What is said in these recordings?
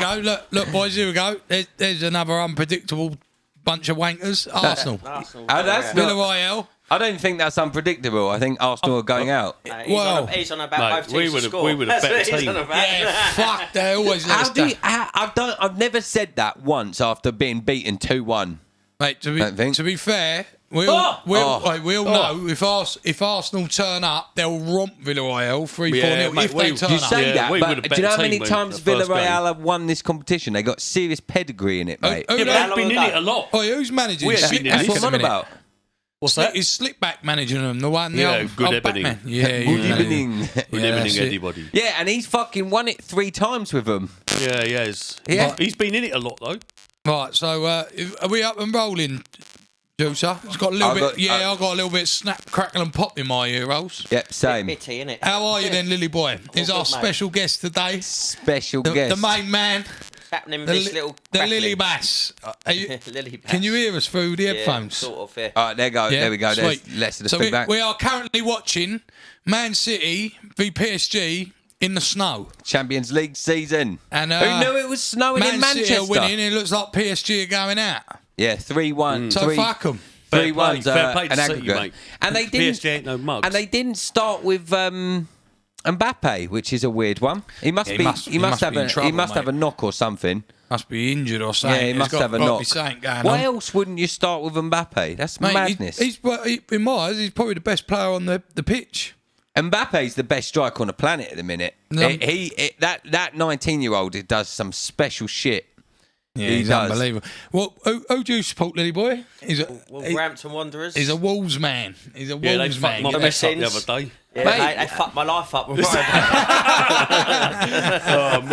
go. Look, boys, here we go. There's another unpredictable bunch of wankers. Arsenal. Villarreal. I don't think that's unpredictable. I think Arsenal are going out. He's on about both teams to score. We would have bet team. Yeah, fuck. They always let us down. I've never said that once after being beaten 2-1. Mate, to be fair, we all know if Arsenal turn up, they'll romp Villarreal 3-4-0 if they turn you up. say that, we but would have do you know how bet many team times the first Villarreal have won this competition? They got serious pedigree in it, mate. Who Yeah, but they've been in it a lot. Oh, who's managing? We ain't been in That's this. what I'm on about. What's that? Is Slickback managing them? The one, Good old evening. Batman. Yeah, Good evening. Good that's evening, it. anybody. Yeah, and he's fucking won it 3 times with them. Yeah, he has. Yeah. He's been in it a lot, though. Right, so are we up and rolling, Juicer? It's got a little bit. I've got a little bit snap, crackle, and pop in my ear rolls. Yep, same. Bitty, innit? How are you then, Lily Boy? Is our good, mate. special guest today Special guest. the main man, Happening with this little the Lily Bass? Lily Bass. Can you hear us through the headphones? Sort of, yeah. All right, there we go. Sweet. There's less of the So feedback. we are currently watching Man City v PSG in the snow. Champions League season. And who knew it was snowing Man in Manchester? City are winning. It looks like PSG are going out. Yeah, 3-1. So fuck them. 3-1's Fair play to an City, aggregate. mate. And they didn't. PSG ain't no mugs. And they didn't start with Mbappe, which is a weird one. He must Yeah, be. he must be in trouble, He must have a mate. knock or something. Must be injured or something. Yeah, he must have a got knock. Be something going Why on. else wouldn't you start with Mbappe? That's Mate, madness. in my eyes, he's probably the best player on the pitch. Mbappe's the best striker on the planet at the minute. No. That 19-year-old does some special shit. Yeah, He he's does. unbelievable. Well, who do you support, Lily Boy? Wolverhampton Wanderers. He's a Wolves man. He's a Yeah, they Wolves fucked man. my mess up the Sins. other day. Yeah, Mate. they fucked my life up. Oh, man.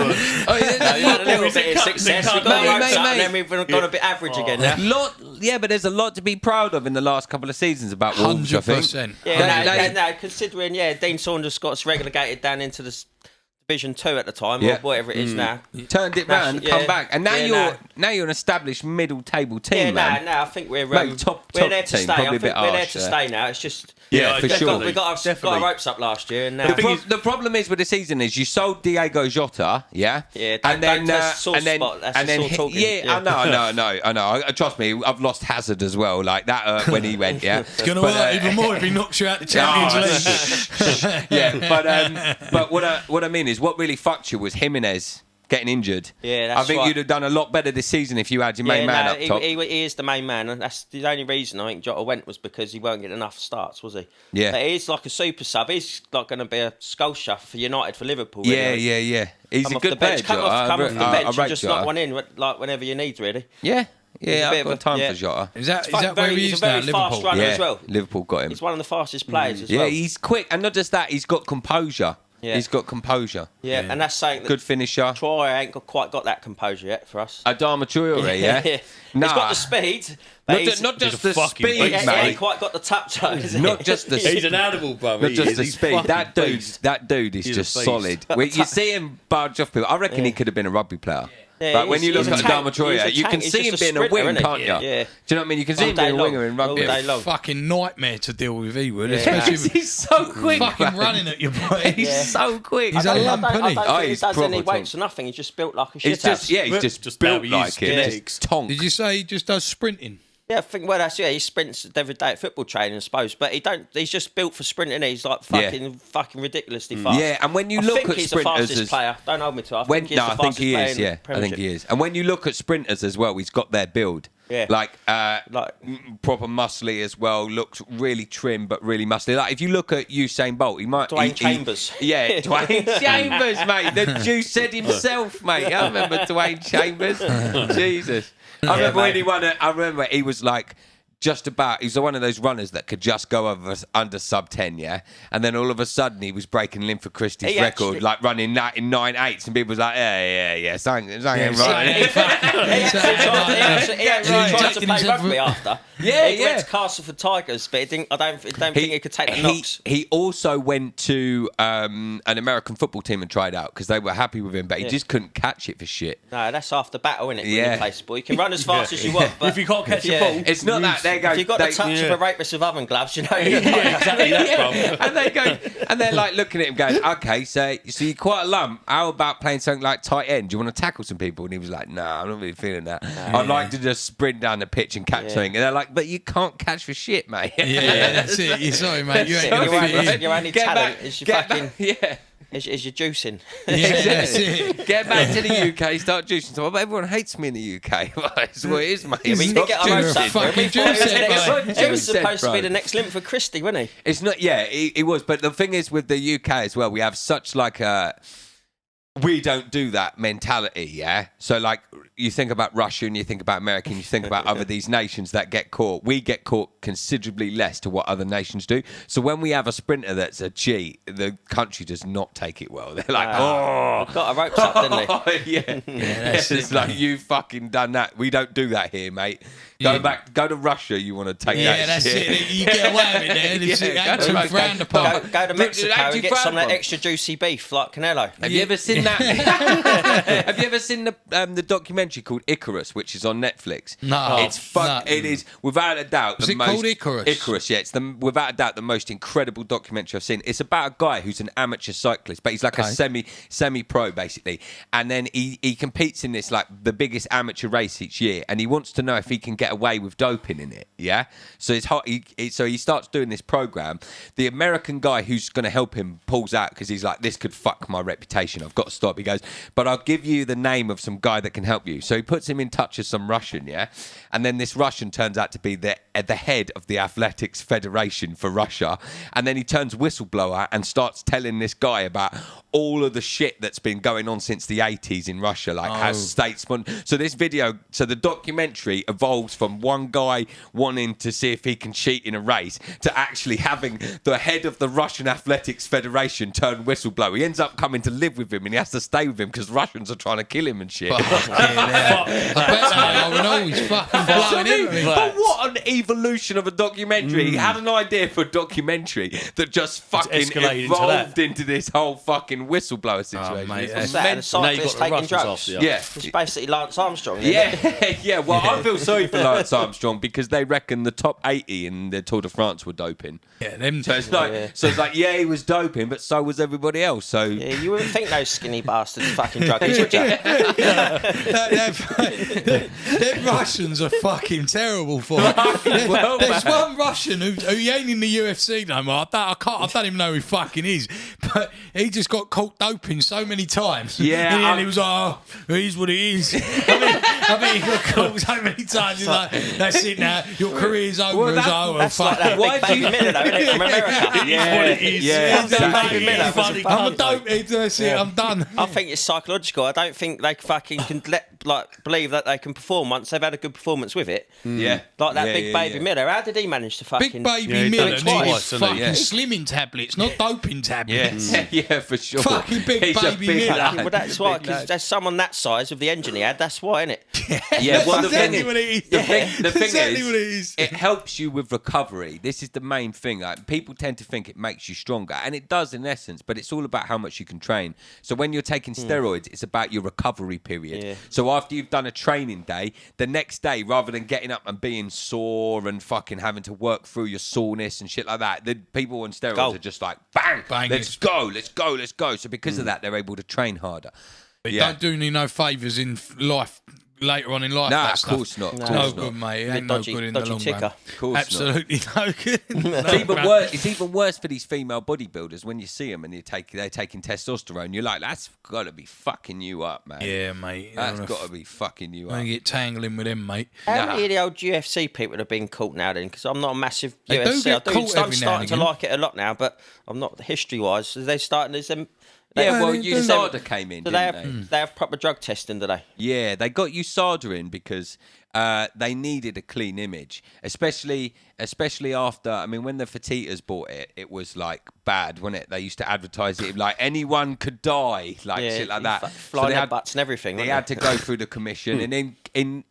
We've had a little bit of success. We've got Mate, ropes up mate. and then we've gone a bit average again now. But there's a lot to be proud of in the last couple of seasons about Wolves, I think. 100%. Yeah, no, considering, Dean Saunders got us relegated down into the Division 2 at the time, Yeah. or whatever it is now. Turned it round, Yeah. come back, and now Yeah, you're an established middle table team, Yeah, man. no, I think we're Mate, top we're there to team, stay. probably I a think bit we're there harsh to there. stay now. It's just Yeah, for sure. we got our ropes up last year, and now The problem is with the season is you sold Diego Jota, yeah, Yeah, and don't then touch the sore spot. That's the sore talking. yeah, I know. Trust me, I've lost Hazard as well, like that when he went, yeah. It's going to hurt even more if he knocks you out the Champions League. Yeah, but what I mean is, what really fucked you was Jimenez getting injured. Yeah, that's I think right. you'd have done a lot better this season if you had your main man up top. He is the main man, and that's the only reason I think Jota went was because he weren't getting enough starts, was he? Yeah. But he's like a super sub. He's like going to be a skull shuffer for United for Liverpool. Yeah, really. yeah. He's Come a off the good player, bench, come Jota. off the bench, I and rate just Jota. knock one in like whenever you need, really. Yeah, He's a I've bit got of a- time yeah. for Jota. Is that where he He's is a now, very fast Liverpool? runner Yeah, as well. Liverpool got him. He's one of the fastest players as Yeah, well. he's quick, and not just that, he's got composure. Yeah. He's got composure. Yeah, and that's saying that Good finisher. Troy ain't quite got that composure yet for us. Adama Traore, yeah? He's got the speed, but Not just the fucking speed, beast, he mate. ain't quite got the touch, though, is he? Not just the He's an animal, brother. Not just the speed. That dude is He's a just beast. solid. You see him barge off people. I reckon he could have been a rugby player. Yeah, But when you look he's at a tank. Adama Traore, He's a you can tank. He's see him just a being a sprinter, wing, isn't can't he? you? Yeah. Do you know what I mean? You can see All him being day a winger long. in rugby. All day long. Fucking nightmare to deal with, he would. Yeah. Especially He's so quick, fucking man. running at your boy. He's so quick. He's a lump, I isn't he? don't Oh, think he he's does any proper weights or nothing. He's just built like a shit He's just, house. yeah, he's just built how he like used it. to Just tonk. Did you say he just does sprinting? Yeah, I think he sprints every day at football training, I suppose. But he's just built for sprinting. He's like fucking ridiculously fast. Yeah, and when you I look think at he's the sprinters fastest as- player. Don't hold me to it. I think he's the I think fastest he player is, in the yeah. I think Premiership. he is. And when you look at sprinters as well, he's got their build. Yeah. Like Like- proper muscly as well, looks really trim but really muscly. Like if you look at Usain Bolt, he might Dwayne Chambers. Yeah, Dwayne Chambers, mate. The Jew said himself, mate. I remember Dwayne Chambers. Jesus. I remember when he won it. I remember he was like just about, he's one of those runners that could just go under sub 10, yeah? And then all of a sudden he was breaking Linford Christie's He record, actually- like running that in 9.8s, and people was like, yeah, something ain't right. He actually tried to play rugby after. Yeah, he went to Castleford Tigers, but I don't think he could take the knocks. He also went to an American football team and tried out because they were happy with him, but he just couldn't catch it for shit. No, that's half the battle, isn't it? Yeah. When you play sport, you can run as fast as you want, but If you can't catch a ball, It's not that. they go. If you've got the touch of a rapist with oven gloves, you know. Exactly And they go, and they're like looking at him, going, "Okay, so you're quite a lump. How about playing something like tight end? Do you want to tackle some people?" And he was like, "Nah, I'm not really feeling that. I'd like to just sprint down the pitch and catch something." And they're like, "But you can't catch for shit, mate." Yeah, that's it. You're sorry, mate. You ain't gonna fit in. Your only talent is your fucking... Yeah. Is your juicing. Yeah, that's it. Get back to the UK, start juicing. So everyone hates me in the UK. That's what it is, mate. We can get our own You're a stuff. fucking juicehead, He was supposed to be the next Limford Christie, wasn't he? It's not. Yeah, he was. But the thing is, with the UK as well, we have such like a. We don't do that mentality, yeah? So, like, you think about Russia and you think about America and you think about other these nations that get caught. We get caught considerably less to what other nations do. So when we have a sprinter that's a G, the country does not take it well. They're like, They've got a ropes up, didn't they? yeah. It's like, you fucking done that. We don't do that here, mate. Go to Russia, you want to take that Yeah, that's shit. it. You get away with it there. It's too frowned upon. Go to Mexico and get some of that Frowned extra juicy beef like Canelo. Have you ever seen that? Have you ever seen the documentary called Icarus, which is on Netflix? No. It is without a doubt. Is it called Icarus? Icarus, yeah. It's without a doubt the most incredible documentary I've seen. It's about a guy who's an amateur cyclist, but he's like a semi-pro basically, and then he competes in this like the biggest amateur race each year, and he wants to know if he can get away with doping in it. Yeah. So so he starts doing this program. The American guy who's going to help him pulls out because he's like, this could fuck my reputation. I've got to stop. He goes, but I'll give you the name of some guy that can help you. So he puts him in touch with some Russian, yeah? And then this Russian turns out to be the head of the Athletics Federation for Russia. And then he turns whistleblower and starts telling this guy about all of the shit that's been going on since the 80s in Russia, like has statesmen. So the documentary evolves from one guy wanting to see if he can cheat in a race to actually having the head of the Russian Athletics Federation turn whistleblower. He ends up coming to live with him and he has to stay with him because Russians are trying to kill him and shit. I bet they are, and always fucking blowing everything. But what an evolution of a documentary. He had an idea for a documentary that just fucking escalated evolved into this whole fucking whistleblower situation. mate, It's that's And Now you've cyclists got the taking Russians drugs. after you. yeah. It's basically Lance Armstrong. Isn't it? Yeah, well, I feel sorry for Lance Armstrong because they reckon the top 80 in the Tour de France were doping. Yeah, them. So it's like, yeah, he was doping, but so was everybody else. So Yeah, you wouldn't think those skinny bastards fucking druggies, would you? Them Russians are fucking terrible for it. There's one Russian who ain't in the UFC no more. I don't even know who he fucking is, but he just got caught doping so many times. Yeah, and he was like, "Oh, it is what it is." I mean, he got caught so many times. He's like, "That's it now. Your career's over." Well, That's like that big baby Miller, though, isn't it, from America? Yeah, exactly. I'm a dope. That's it. I'm done. I think it's psychological. I don't think they fucking can believe that they can perform once they've had a good performance with it. Yeah. Like that big baby Miller. How did he manage to fucking... Big baby he Miller done it needs twice, didn't he? fucking slimming tablets, not doping tablets. Yeah, for sure. Fucking big He's a baby big Miller. lad. Well, that's why, because there's someone that size with the engine he had. That's why, isn't it? Yeah, well, the thing Exactly what it is. the thing Exactly what it is. it helps you with recovery. This is the main thing. Like, people tend to think it makes you stronger, and it does in essence, but it's all about how much you can train. So when you're taking steroids, it's about your recovery period. Yeah. So after you've done a training day, the next day, rather than getting up and being sore and fucking having to work through your soreness and shit like that, the people on steroids are just like, bang, Bang, let's go. So because of that, they're able to train harder. But don't do me no favours in life. Later on in life, Nah, that of stuff. course not. It's Of no course good, not. mate. It ain't no good in the long ticker. run. Of course Absolutely no good. It's even worse. It's even worse for these female bodybuilders when you see them and they're taking testosterone. You're like, that's got to be fucking you up, man. Yeah, mate. That's got to be fucking you I up. get tangling with them, mate. How many of the old UFC people have been caught now then? Because I'm not a massive They do UFC. get caught I'm every now and starting to again. like it a lot now, but I'm not history-wise. Are they starting? Is them? Yeah, well, they- USADA came in, Do didn't they have proper drug testing? Do they? Yeah, they got USADA in because they needed a clean image, especially after. I mean, when the Fertitas bought it, it was like bad, wasn't it? They used to advertise it like anyone could die, like shit like that. Flying they their had butts and everything. They weren't had to go through the commission, and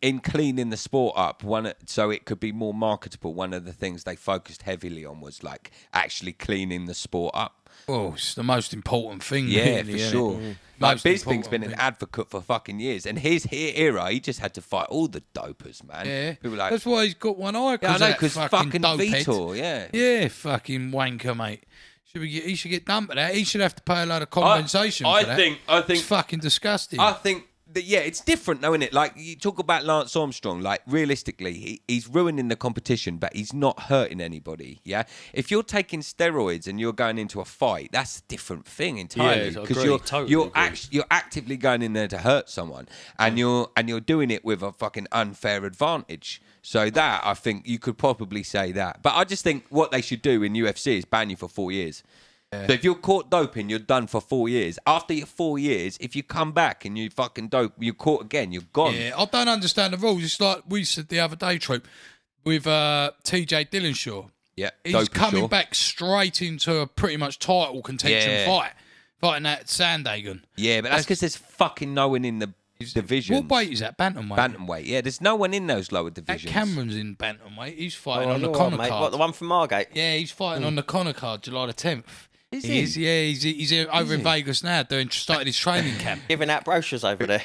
in cleaning the sport up, so it could be more marketable. One of the things they focused heavily on was like actually cleaning the sport up. Well, it's the most important thing. Yeah, really, for isn't sure. it? Like Most Bisping's important been an thing. advocate for fucking years, and his era, he just had to fight all the dopers, man. Yeah, People were like, that's why he's got one eye. yeah, I know, because because fucking dope head. Vitor, yeah. Yeah, fucking wanker, mate. He should get done for that. He should have to pay a lot of compensation I for that. think- It's fucking disgusting. I think that, yeah, it's different though, isn't it? Like, you talk about Lance Armstrong, like, realistically, he's ruining the competition, but he's not hurting anybody, yeah? If you're taking steroids and you're going into a fight, that's a different thing entirely. Yeah, I Because agree, totally agree. you're actively going in there to hurt someone, and you're doing it with a fucking unfair advantage. So that, I think, you could probably say that. But I just think what they should do in UFC is ban you for 4 years. Yeah. So if you're caught doping, you're done for 4 years. After your 4 years, if you come back and you fucking dope, you're caught again, you're gone. Yeah, I don't understand the rules. It's like we said the other day, Troop, with TJ Dillashaw. Yeah, He's coming Dillashaw. back straight into a pretty much title contention Yeah. fight. Fighting at Sandagon. Yeah, but that's because there's fucking no one in the division. What weight is that? Bantamweight? Bantamweight. Yeah, there's no one in those lower That divisions. Cameron's in Bantamweight. He's fighting Oh, on the you're Connor right, mate. card. What, the one from Margate? Yeah, he's fighting on the Connor card July the 10th. Is He he? is, yeah. He's over in Vegas now starting his training camp. Giving out brochures over there.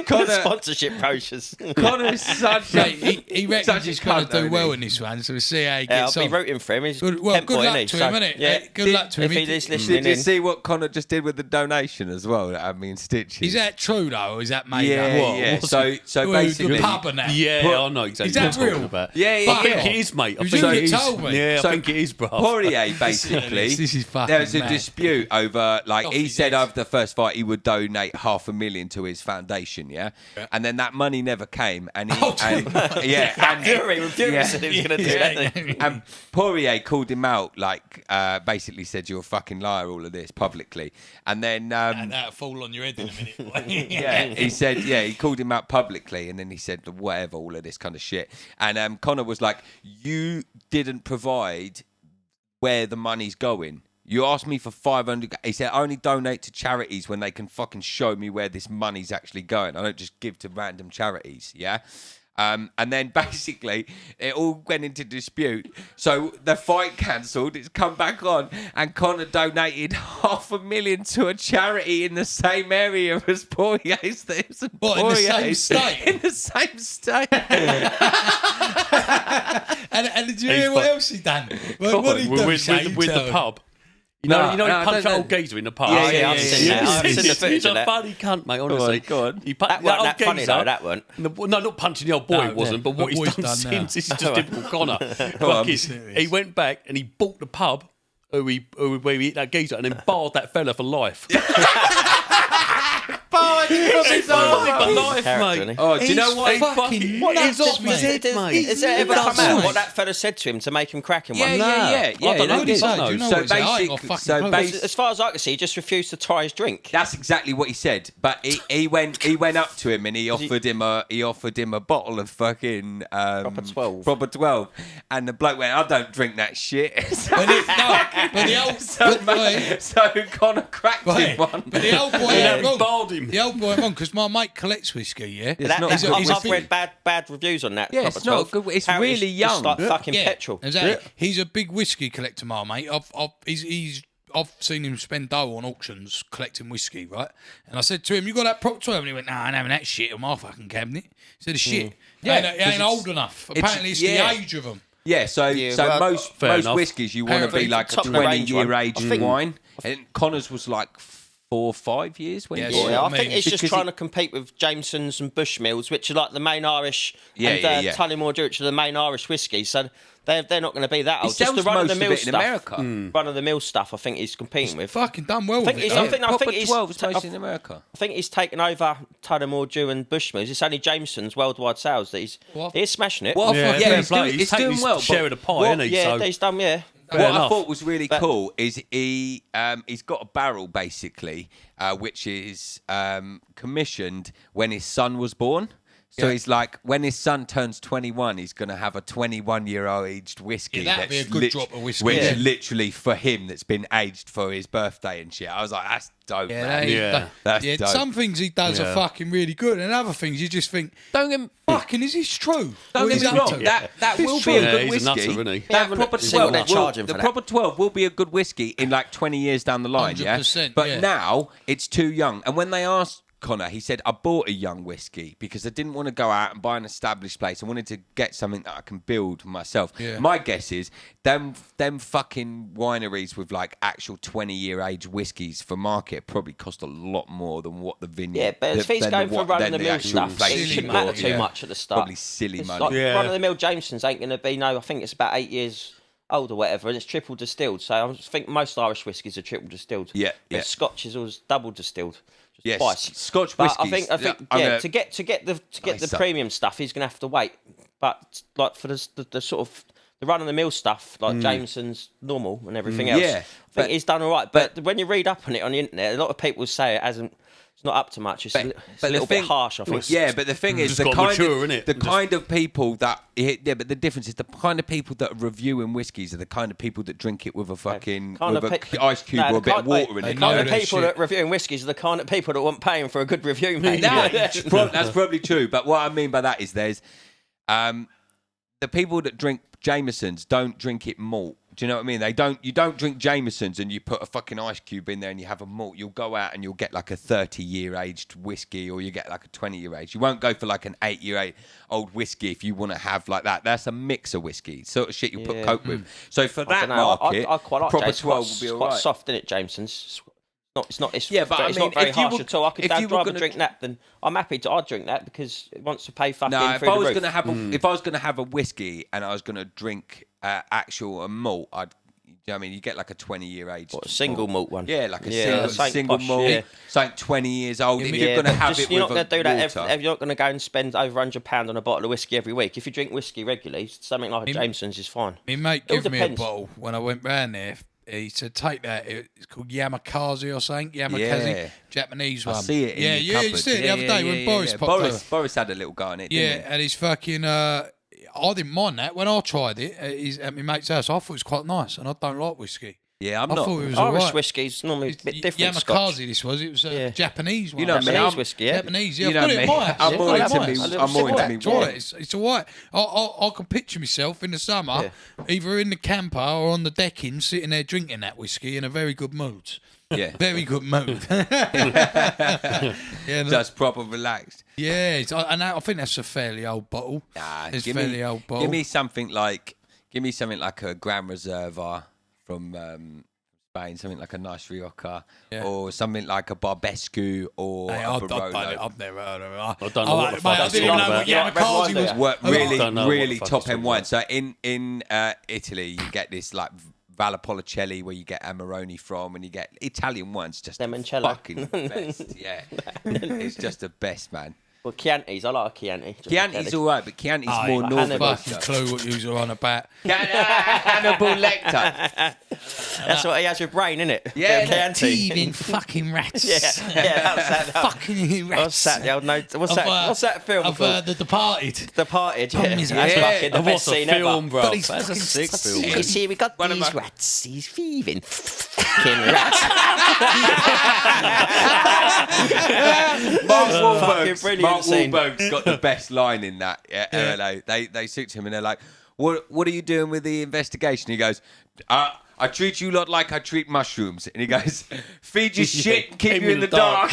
Connor, Sponsorship brochures. Connor's such a... Mate, he reckons such a he's going cunt, to do though, well isn't in this one, so we'll see how he Yeah, I'll gets be on. rooting for him. He's Good Kent boy, luck isn't to he? him, So, innit? yeah. Good luck to him. If he is Did listening you in. see what Connor just did with the donation as well? I mean, stitches. Is that true, though, or is that made Yeah, up? What? yeah. What's So The basically... pub and that. Yeah, I know exactly Is that what you're talking real? about. Yeah, yeah, I think yeah. it is, mate. I You think should it have is. told me. Yeah, So I think it is, bro. Poirier, basically, This is fucking there was a mad. dispute over, like, Off he his said head. over the first fight he would donate $500,000 to his foundation, yeah? And then that money never came, and he, Fury said he was going to do that. and Poirier called him out, like, basically said, you're a fucking liar, all of this, publicly. And then, And that'll fall on your head in a minute. yeah, he said, yeah, he called him out publicly, and then he said, whatever, all of this kind of shit. And Connor was like, you didn't provide where the money's going. You asked me for 500. He said, I only donate to charities when they can fucking show me where this money's actually going. I don't just give to random charities, yeah? And then basically it all went into dispute. So the fight cancelled. It's come back on, and Connor donated $500,000 to a charity in the same area as Poirier's. What, in the same state? In the same state. And did you hear what else he done? What did he do? with Shane? the Tell me. pub. You know, No, he I punched don't that old know. geezer in the pub. Yeah, I've seen that. I've seen the footage He's of a that. funny cunt, mate, honestly. Go on. He That weren't that funny, though, that weren't. No, not punching the old boy, No, it wasn't, but what but he's what done he's done now. since, this is just typical Connor. on. He went back and he bought the pub where he hit that geezer and then barred that fella for life. Barred him from his own For house. life, Character, mate. isn't he? Oh, do you know what? He fucking What he's nuts, off his mate? head, mate. Has it ever come nuts, out mate. what that fella said to him to make him crack him Yeah, one? yeah, yeah, yeah. I don't know. it What did he is. say? Do you know So what he said? I ain't got basic- fucking so clue. basic- As far as I can see, he just refused to try his drink. That's exactly what he said. But he went up to him and he offered him a bottle of fucking Proper 12. Proper 12. And the bloke went, I don't drink that shit. But the old, so Connor cracked him one. but the old boy Yeah, ain't wrong. barred him. The old boy ain't wrong because my mate collects whiskey. Yeah, It's not good I've whiskey. read bad reviews on that. Yeah, Proper it's not 12. good. It's Apparently really just young. like fucking petrol. Exactly. He's a big whiskey collector, my mate. I've seen him spend dough on auctions collecting whiskey, right? And I said to him, "You got that Prop 12?" And he went, "Nah, I ain't having that shit on my fucking cabinet." He said, "The shit. Yeah, it ain't old enough. Apparently, it's yeah. the age of them." Yeah, so well, most fair enough. whiskies you want to be Apparently, like a top of the range 20-year one. I aged think- wine. And Connor's was like 4 or 5 years when Yeah, he yeah. bought it. Yeah, I I mean, think he's just because trying he- to compete with Jameson's and Bushmills, which are like the main Irish, Yeah, and yeah, yeah. Tullymore Dew, which are the main Irish whiskies. So they're not going to be that He old. Just the sells run of most the of mill it in stuff. America. Run of the mill stuff. I think he's competing with. Fucking done well I think with it. he's- though. I think Proper he's- 12 is I mostly in America. I think he's taken over Tullymore Dew and Bushmills. It's only Jameson's worldwide sales that he's smashing it. Well, Yeah, yeah, fair he's play. doing, He's he's taking doing his well. share of the pie, isn't he? yeah, So- he's done. Yeah. What I enough. thought was really cool is he's got a barrel basically, which is commissioned when his son was born. So he's like, when his son turns 21, he's going to have a 21-year-old aged whiskey. Yeah, that'd be a good drop of whiskey. Which Yeah. literally for him that's been aged for his birthday and shit. I was like, that's dope, man. That's dope. Some things he does are fucking really good, and other things you just think, Don't get me, fucking, is this true? don't Or get is me that wrong. true? That will It's be a true. good he's a whiskey. nutter, isn't he? That Yeah, proper see what 12, they're charging the for that. proper 12 will be a good whiskey in like 20 years down the line, 100%, But yeah. now it's too young. And when they asked Connor, he said, I bought a young whiskey because I didn't want to go out and buy an established place. I wanted to get something that I can build myself. Yeah. My guess is them fucking wineries with like actual 20-year age whiskies for market probably cost a lot more than what the vineyard. Yeah, but if he's than going for what- running than the mill actual stuff, place it Silly shouldn't bought, matter too yeah. much at the start. Probably silly It's money. like Yeah. run of the mill Jameson's ain't going to be I think it's about 8 years old or whatever, and it's triple distilled. So I think most Irish whiskies are triple distilled. Yeah, But yeah. Scotch is always double distilled. Just Yes, twice. Scotch But whiskies. I think I'm yeah, gonna- to get the Nice up. premium stuff, he's going to have to wait. But like for the sort of the run of the mill stuff, like Jameson's normal and everything else, Yeah, I think but- he's done all right. But when you read up on it on the internet, a lot of people say it's not up to much. It's a the little thing- bit harsh, I think. Yeah, but the thing is, Just the got kind mature, of innit? the Just- kind of people that but the difference is the kind of people that are reviewing whiskies are the kind of people that drink it with a fucking Kind with of a pe- ice cube No, or a the bit of kind- water in The it. know kind of that people shit. that reviewing whiskies are the kind of people that want paying for a good review, mate. That's probably true. But what I mean by that is there's the people that drink Jameson's don't drink it malt. Do you know what I mean? You don't drink Jameson's and you put a fucking ice cube in there and you have a malt. You'll go out and you'll get like a 30-year aged whiskey or you get like a 20-year aged. You won't go for like an 8-year-old whiskey if you want to have like that. That's a mix of whiskey, sort of shit you put Coke with. So for that market, I quite like proper James. 12 It's will be all quite right. soft, isn't it, Jameson's? It's Yeah, but I it's mean, not very if you harsh were- at all. if you I'd were rather gonna- drink that than I'm happy to. I'd drink that because it wants to pay fucking No, if through I the was roof. gonna have if I was gonna have a whiskey and I was gonna drink actual malt, I'd. You know what I mean, you get like a 20-year age. What, a single malt one? Yeah, like a Yeah, something single posh, malt, yeah. something 20 years old. If but you're gonna but have just- it you're with not going to do that. water, You're not going to go and spend over £100 on a bottle of whiskey every week. If you drink whiskey regularly, something like a Jameson's is fine. My mate It all gave me a depends. bottle when I went round there. He said, take that. It's called Yamakaze or something. Yamakaze. Yeah. Japanese I one. see it in Yeah, your you cupboard. see it the other day when Boris popped over. Boris had a little go on it, Yeah, didn't he? and he's fucking. I didn't mind that when I tried it. He's at my mate's house. I thought it was quite nice, and I don't like whiskey. Yeah, I'm I not. thought it was Irish alright. whiskey's normally a bit different. Yamakaze, Scotch. this was. It was a Yeah. Japanese one. You know me, Japanese I'm- whiskey, yeah. Japanese, yeah. You I've got know it in me. my house. I'm I've more got it into in my me- house. I'm more into me Try wine. it. It's all right. I can picture myself in the summer, either in the camper or on the decking, sitting there drinking that whiskey in a very good mood. Yeah, Very good mood. yeah, no- just proper relaxed. yeah. And I think that's a fairly old bottle. Nah, It's a fairly old bottle. give me something like a Grand Reserva from Spain, something like a nice Rioja, Yeah. or something like a Barbescu or Hey, a I've done Barolo. it. I've never heard of it. I don't know what the fuck I that's didn't all know about. what Yeah, red Yamakaze wine, was. yeah. Work I really, don't know what really the fuck top it's end all wine. about. So in Italy, you get this like Valpolicella where you get Amarone from, and you get Italian wines. Just the Limoncello. fucking best. Yeah, it's just the best, man. Well, Chianti's. I like a Chianti. Just Chianti's all right, but Chianti's Oh, more I northern. Hannibal. fucking clue what you were on about. Hannibal Lecter. That's what he has with brain, isn't it? Yeah, Chianti. Teething fucking rats. Yeah, that's that. Fucking rats. What's that? The old note? What's that film Of called? The Departed. Departed. Tom Yeah, is- that's Yeah. fucking the And best what's a scene film, ever. bro? But he's That's a fucking sick film. You see, we got One of these my- rats. He's thieving. Fucking rats. Mark Fucking Wahlberg's, brilliant Mark scene. Wahlberg's got the best line in that. Yeah, LLA. They suit him and they're like, "What are you doing with the investigation?" He goes, "I treat you lot like I treat mushrooms." And he goes, "Feed you shit and keep you in the dark."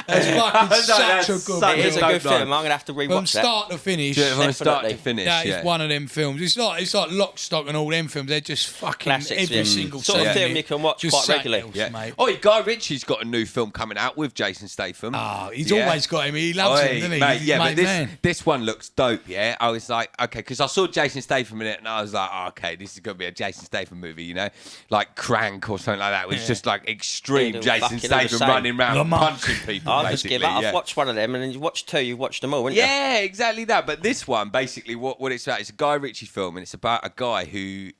That's fucking No, such that's a good such It is a film. good Dope line. film. I'm going to have to From rewatch that. start to finish. From start to Definitely. finish. That is Yeah. one of them films. It's like Lock, Stock and all them films. They're just fucking Classics, every yeah. single Sort of scene film in it. you can watch Just quite something regularly. else, Yeah. mate. Oh, Guy Ritchie's got a new film coming out with Jason Statham. Oh, he's Yeah. always got him. He loves Oi, him, doesn't he? mate, He's his yeah, main but man. this one looks dope, yeah? I was like, okay, because I saw Jason Statham in it, and I was like, oh, okay, this is going to be a Jason Statham movie, you know? Like Crank or something like that. It was just like extreme Yeah, they're Jason fucking all the Statham same. running around The Monk. punching people, I'll just basically. give up. yeah. I've watched one of them, and then you watch two, you've watched them all, haven't you? Yeah, exactly that. But this one, basically, what it's about, it's a Guy Ritchie film, and it's about a guy who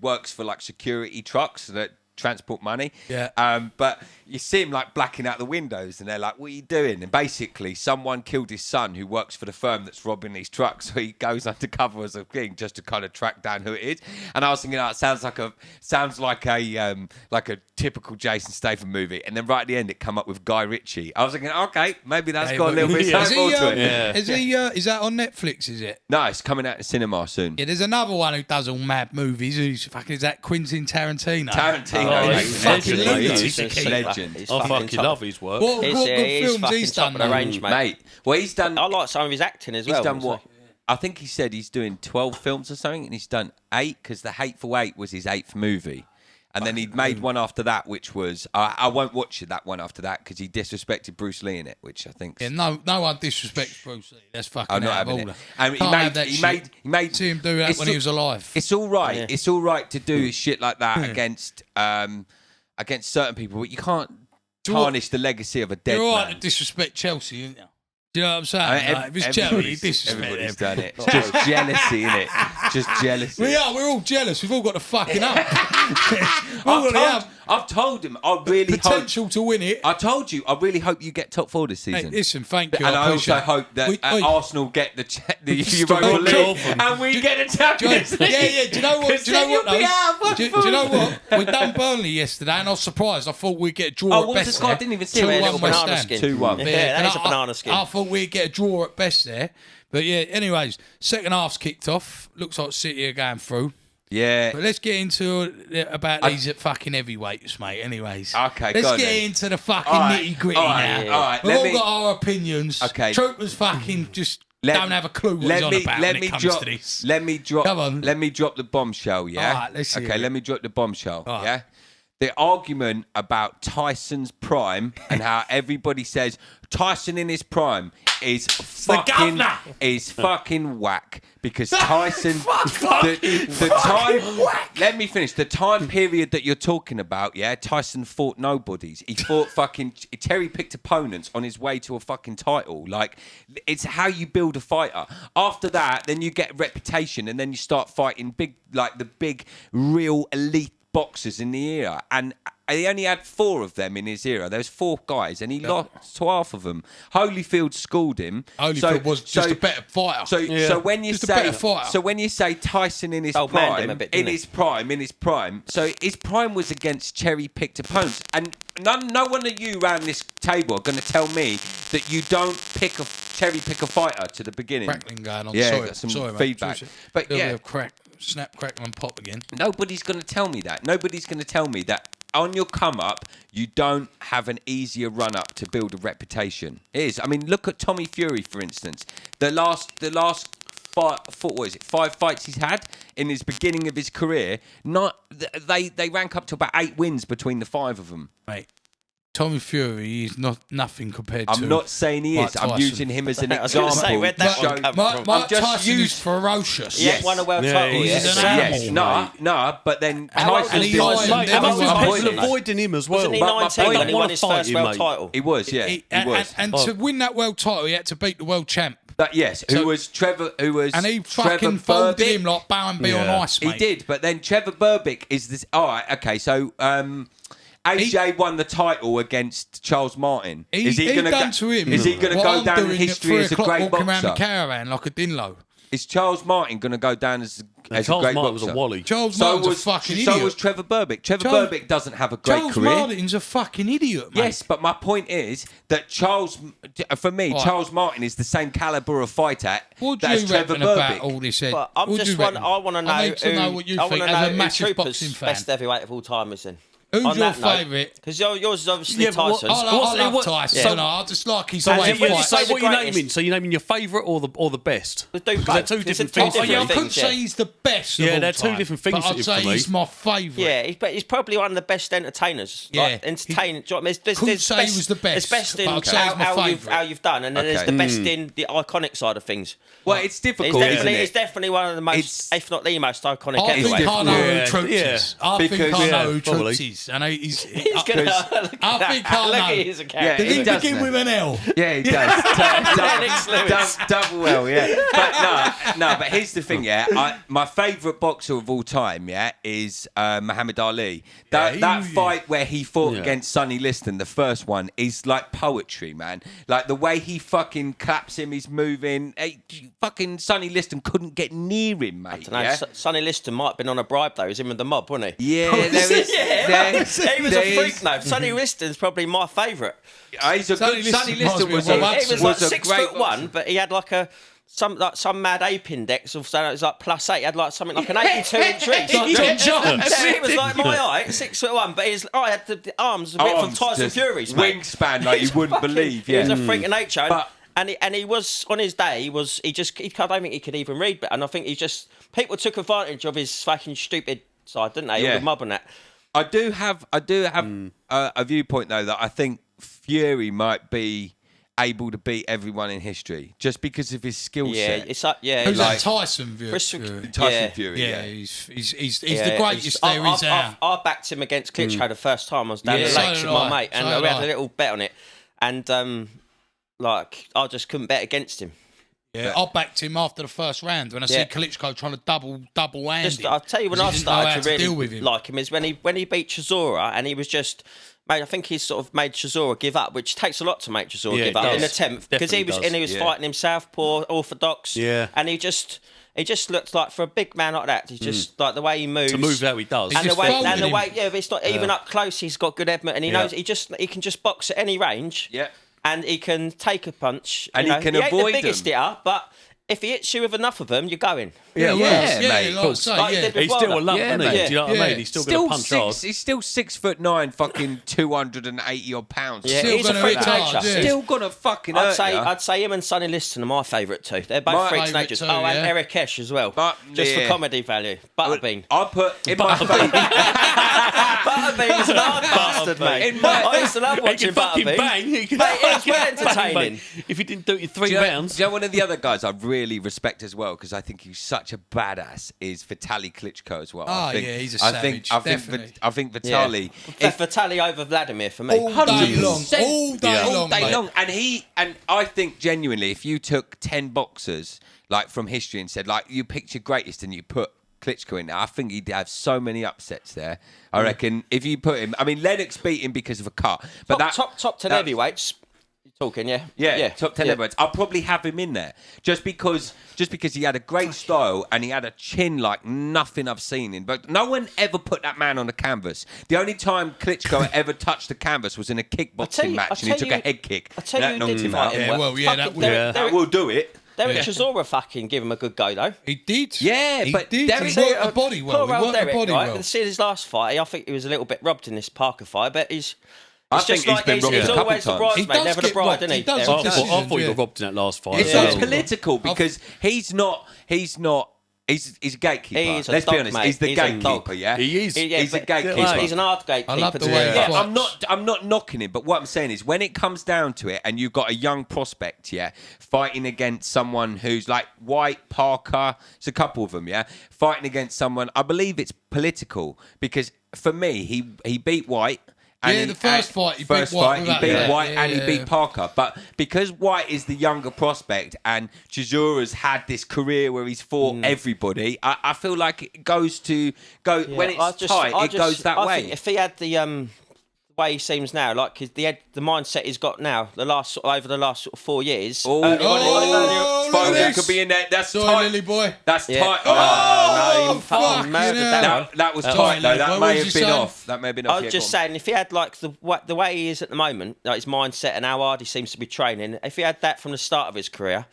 works for like security trucks that transport money. Yeah. But you see him like blacking out the windows, and they're like, "What are you doing?" And basically, someone killed his son, who works for the firm that's robbing these trucks. So he goes undercover as a thing just to kind of track down who it is. And I was thinking, it sounds like a typical Jason Statham movie. And then right at the end, it come up with Guy Ritchie. I was thinking, okay, maybe that's got a little bit of more to it. Is that on Netflix? Is it? No, it's coming out in cinema soon. Yeah, there's another one who does all mad movies. Is that Quentin Tarantino? Fucking legend. I fucking love his work. What good films he's done, the range, mate. Well, he's done. I like some of his acting as well. He's done what? I think he said he's doing 12 films or something, and he's done 8 because The Hateful Eight was his 8th movie. And then he'd made one after that, which was... I won't watch that one after that because he disrespected Bruce Lee in it, which I think... Yeah, no one disrespects Bruce Lee. That's fucking out of order. And he made... See him do that when he was alive. It's all right. Yeah. It's all right to do shit like that against certain people, but you can't tarnish the legacy of a dead man. You're all right to disrespect Chelsea, isn't you? Do you know what I'm saying? If it's Chelsea, disrespect everybody's them. done it. It's just jealousy, innit? Just jealousy. We're all jealous. We've all got the fucking up. I've told him I really potential to win it. I told you I really hope you get top 4 this season. Hey, listen, thank you. And I also hope that Arsenal get the Europa League and we get the Champions League. Yeah. Do you know what? Do you know what? We done Burnley yesterday, and I was surprised. I thought we'd get a draw. What was the score? I didn't even see it. 2-1 banana skin. 2-1. Yeah, that is a banana skin. I thought we'd get a draw at best there. But yeah, anyways, second half's kicked off. Looks like City are going through. Yeah. But let's get into about these fucking heavyweights, mate. Anyways. Okay, let's get into the fucking nitty-gritty now. All right. We've all got our opinions. Okay. Trooper's fucking just don't have a clue what he's on about when it comes to this. Let me drop the bombshell, yeah? All right, let's see. Okay, let me drop the bombshell, right. yeah? The argument about Tyson's prime and how everybody says Tyson in his prime is fucking whack because Tyson the time let me finish the time period that you're talking about, yeah, Tyson fought nobodies. He fought fucking cherry-picked opponents on his way to a fucking title. Like, it's how you build a fighter. After that, then you get reputation and then you start fighting the big real elite boxers in the era, and he only had 4 of them in his era. There was 4 guys, and he lost to half of them. Holyfield schooled him. Holyfield was just a better fighter. So when you say Tyson in his prime, so his prime was against cherry-picked opponents, and no one of you around this table are going to tell me that you don't cherry-pick a fighter to the beginning. Crackling going on. Yeah, got some feedback. But yeah, snap, crackle, and pop again. Nobody's going to tell me that. Nobody's going to tell me that on your come up, you don't have an easier run up to build a reputation. It is. I mean, look at Tommy Fury, for instance. The last 5 fights he's had in his beginning of his career, they rank up to about 8 wins between the 5 of them. Mate, Tommy Fury is nothing compared to... I'm not saying he is. I'm using him as an example. Where'd that one come from? Mike Tyson is ferocious. Yes. Won a world title. He's an animal. No, but then Tyson people avoiding him as well. Wasn't he 19 when he won his first world title? He was, yeah. He was. And to win that world title, he had to beat the world champ. Who was Trevor? And he fucking folded him like Bowen on ice, mate. He did, but then Trevor Burbick is this. All right, okay, so AJ won the title against Charles Martin. Is he going to go down in history as a great walking around the boxer? caravan like a Dinlo. Is Charles Martin going to go down as a great Charles Martin boxer? was a wally. Charles Martin's a fucking idiot. So was Trevor Burbick. Trevor Burbick doesn't have a great Charles career. Charles Martin's a fucking idiot, mate. Yes, but my point is that Charles Martin is the same caliber of fighter what do as you Trevor reckon Burbick. about all this? But I want to know. I need to know what you think as a massive boxing fan. Best heavyweight of all time is in. Who's your favourite? Because yours is obviously Tyson. I love Tyson. I just like his way of fighting. What you're naming? So you're naming your favourite or the best? Because they're 2 different things. I couldn't say he's the best. Yeah, they're 2 different things. But I'd say he's my favourite. Yeah, but he's probably one of the best entertainers. Yeah, entertaining. Couldn't say he was the best. There's best in how you've done, and then there's the best in the iconic side of things. Well, it's difficult, isn't it? It's definitely one of the most, if not the most iconic. I think I know who Troops is. I think I know who Troops is. is, and he's gonna I think I look know. at his account. Did he does begin know. with an L? Yeah, he does. Lewis. Double L, yeah. But no. But here's the thing, yeah. My favourite boxer of all time, yeah, is Muhammad Ali. That fight where he fought against Sonny Liston, the first one, is like poetry, man. Like the way he fucking claps him, he's moving. Fucking Sonny Liston couldn't get near him, mate. No, Sonny Liston might have been on a bribe though. He was in with the mob, wasn't he? Yeah, there is. He was a freak. No, Sonny Liston's probably my favourite. He's a good. Sonny Liston was He was like a great 6'1", but he had like some mad ape index of so it was like +8. He had like something like an 82-inch reach. Like John Jones. He was like my height, 6'1", but I had the arms a bit from Tyson Fury's, mate. Wingspan like you wouldn't believe. Yeah, He was a freak of nature. But- And he was on his day. I don't think he could even read, but and I think people took advantage of his fucking stupid side, didn't they? All the mob and that. I do have a viewpoint though that I think Fury might be able to beat everyone in history just because of his skill set. It's like Who's that? Tyson Fury. Tyson Fury. Yeah, he's the greatest there is out. I backed him against Klitschko the first time I was down the lakes with my mate, and we had a little bet on it, and I just couldn't bet against him. Yeah, I backed him after the first round when I see Klitschko trying to double hand him. I'll tell you when I started to deal with really him. like him is when he beat Chisora, and he was just. Mate, I think he's sort of made Chisora give up, which takes a lot to make Chisora give up in a 10th, because he was fighting him southpaw, orthodox, and he just looked like, for a big man like that, he's just like the way he moves, To move how he does. and the way, but it's not even up close. He's got good headment, and he knows he can just box at any range. Yeah. And he can take a punch, and he can ain't avoid the biggest hitter, but if he hits you with enough of them, you're going. Yeah, mate. Like I say, Like he did with He's still a Wilder. lump, isn't he? Yeah. Do you know what I mean? He's still going to punch hard. He's still 6'9", fucking 280 odd pounds. Yeah, Still he's a gonna freak hit of hard, nature. yeah. Still gonna fucking hurt ya. I'd say him and Sonny Liston are my favourite too. They're both My freaks of favourite nature. too, And yeah. Eric Esch as well. But- just for yeah. comedy value. Butterbean. I put in my favourite. Butterbean is an hard bastard, mate. I used to love He watching can fucking Butterbean. bang. He can Mate, it was well fucking bang. entertaining. If he didn't do it in 3 Do you know- rounds. do you know one of the other guys I really respect as well, because I think he's such a badass, is Vitaly Klitschko as well. Oh, yeah, he's a savage, definitely. I think Vitaly. Vitaly over Vladimir for me. All day long. 100%. All day All long, day mate. long. And I think genuinely, if you took 10 boxers like from history and said, like, you picked your greatest and you put Klitschko in there, I think he'd have so many upsets there. I reckon if you put him, I mean, Lennox beat him because of a cut, but top 10 heavyweights. You're talking, yeah? Yeah, top 10 heavyweights. I'll probably have him in there just because he had a great style and he had a chin like nothing I've seen in. But no one ever put that man on the canvas. The only time Klitschko ever touched the canvas was in a kickboxing match and he took a head kick. I tell you, knocked did him fight out. him Yeah, well, yeah, that would- That will do it. Derek Chisora fucking give him a good go though. He did. Yeah, he but did. Derek- He worked the body well. Poor He old worked the Derek, body right? well. See his last fight, I think he was a little bit robbed in this Parker fight, but he's. I It's think just he's like been robbed he's a couple always the times. He bridesmaid, does never the get bride, robbed. isn't he? He does Derek? have I thought he yeah. got robbed in that last fight. It's Yeah. so political because he's a gatekeeper. He is a Let's dog, be honest. mate. He's the He's a gatekeeper, dog. yeah? He is. He's a but gatekeeper. He's an hard gatekeeper. I love the to way do he that. fights. I'm not knocking him, but what I'm saying is when it comes down to it and you've got a young prospect, yeah, fighting against someone who's like White, Parker, it's a couple of them, yeah, fighting against someone, I believe it's political because for me, he beat White. And Yeah, the first fight he beat White he without- beat yeah, White yeah, and he yeah. beat Parker. But because White is the younger prospect and Chisora's had this career where he's fought everybody, I feel like it goes when it's tight, it goes that I way. think if he had the way he seems now, like the mindset he's got now, over the last 4 years. Foden this. could be in there. That's Sorry, tight. Lily boy. That's Yeah. tight. No, he fuck, fucking murdered yeah. that one. That was Sorry, tight though. Lily boy. That What may was have you been saying? off. That may have been off. I was just saying, if he had like the way he is at the moment, like his mindset and how hard he seems to be training, if he had that from the start of his career,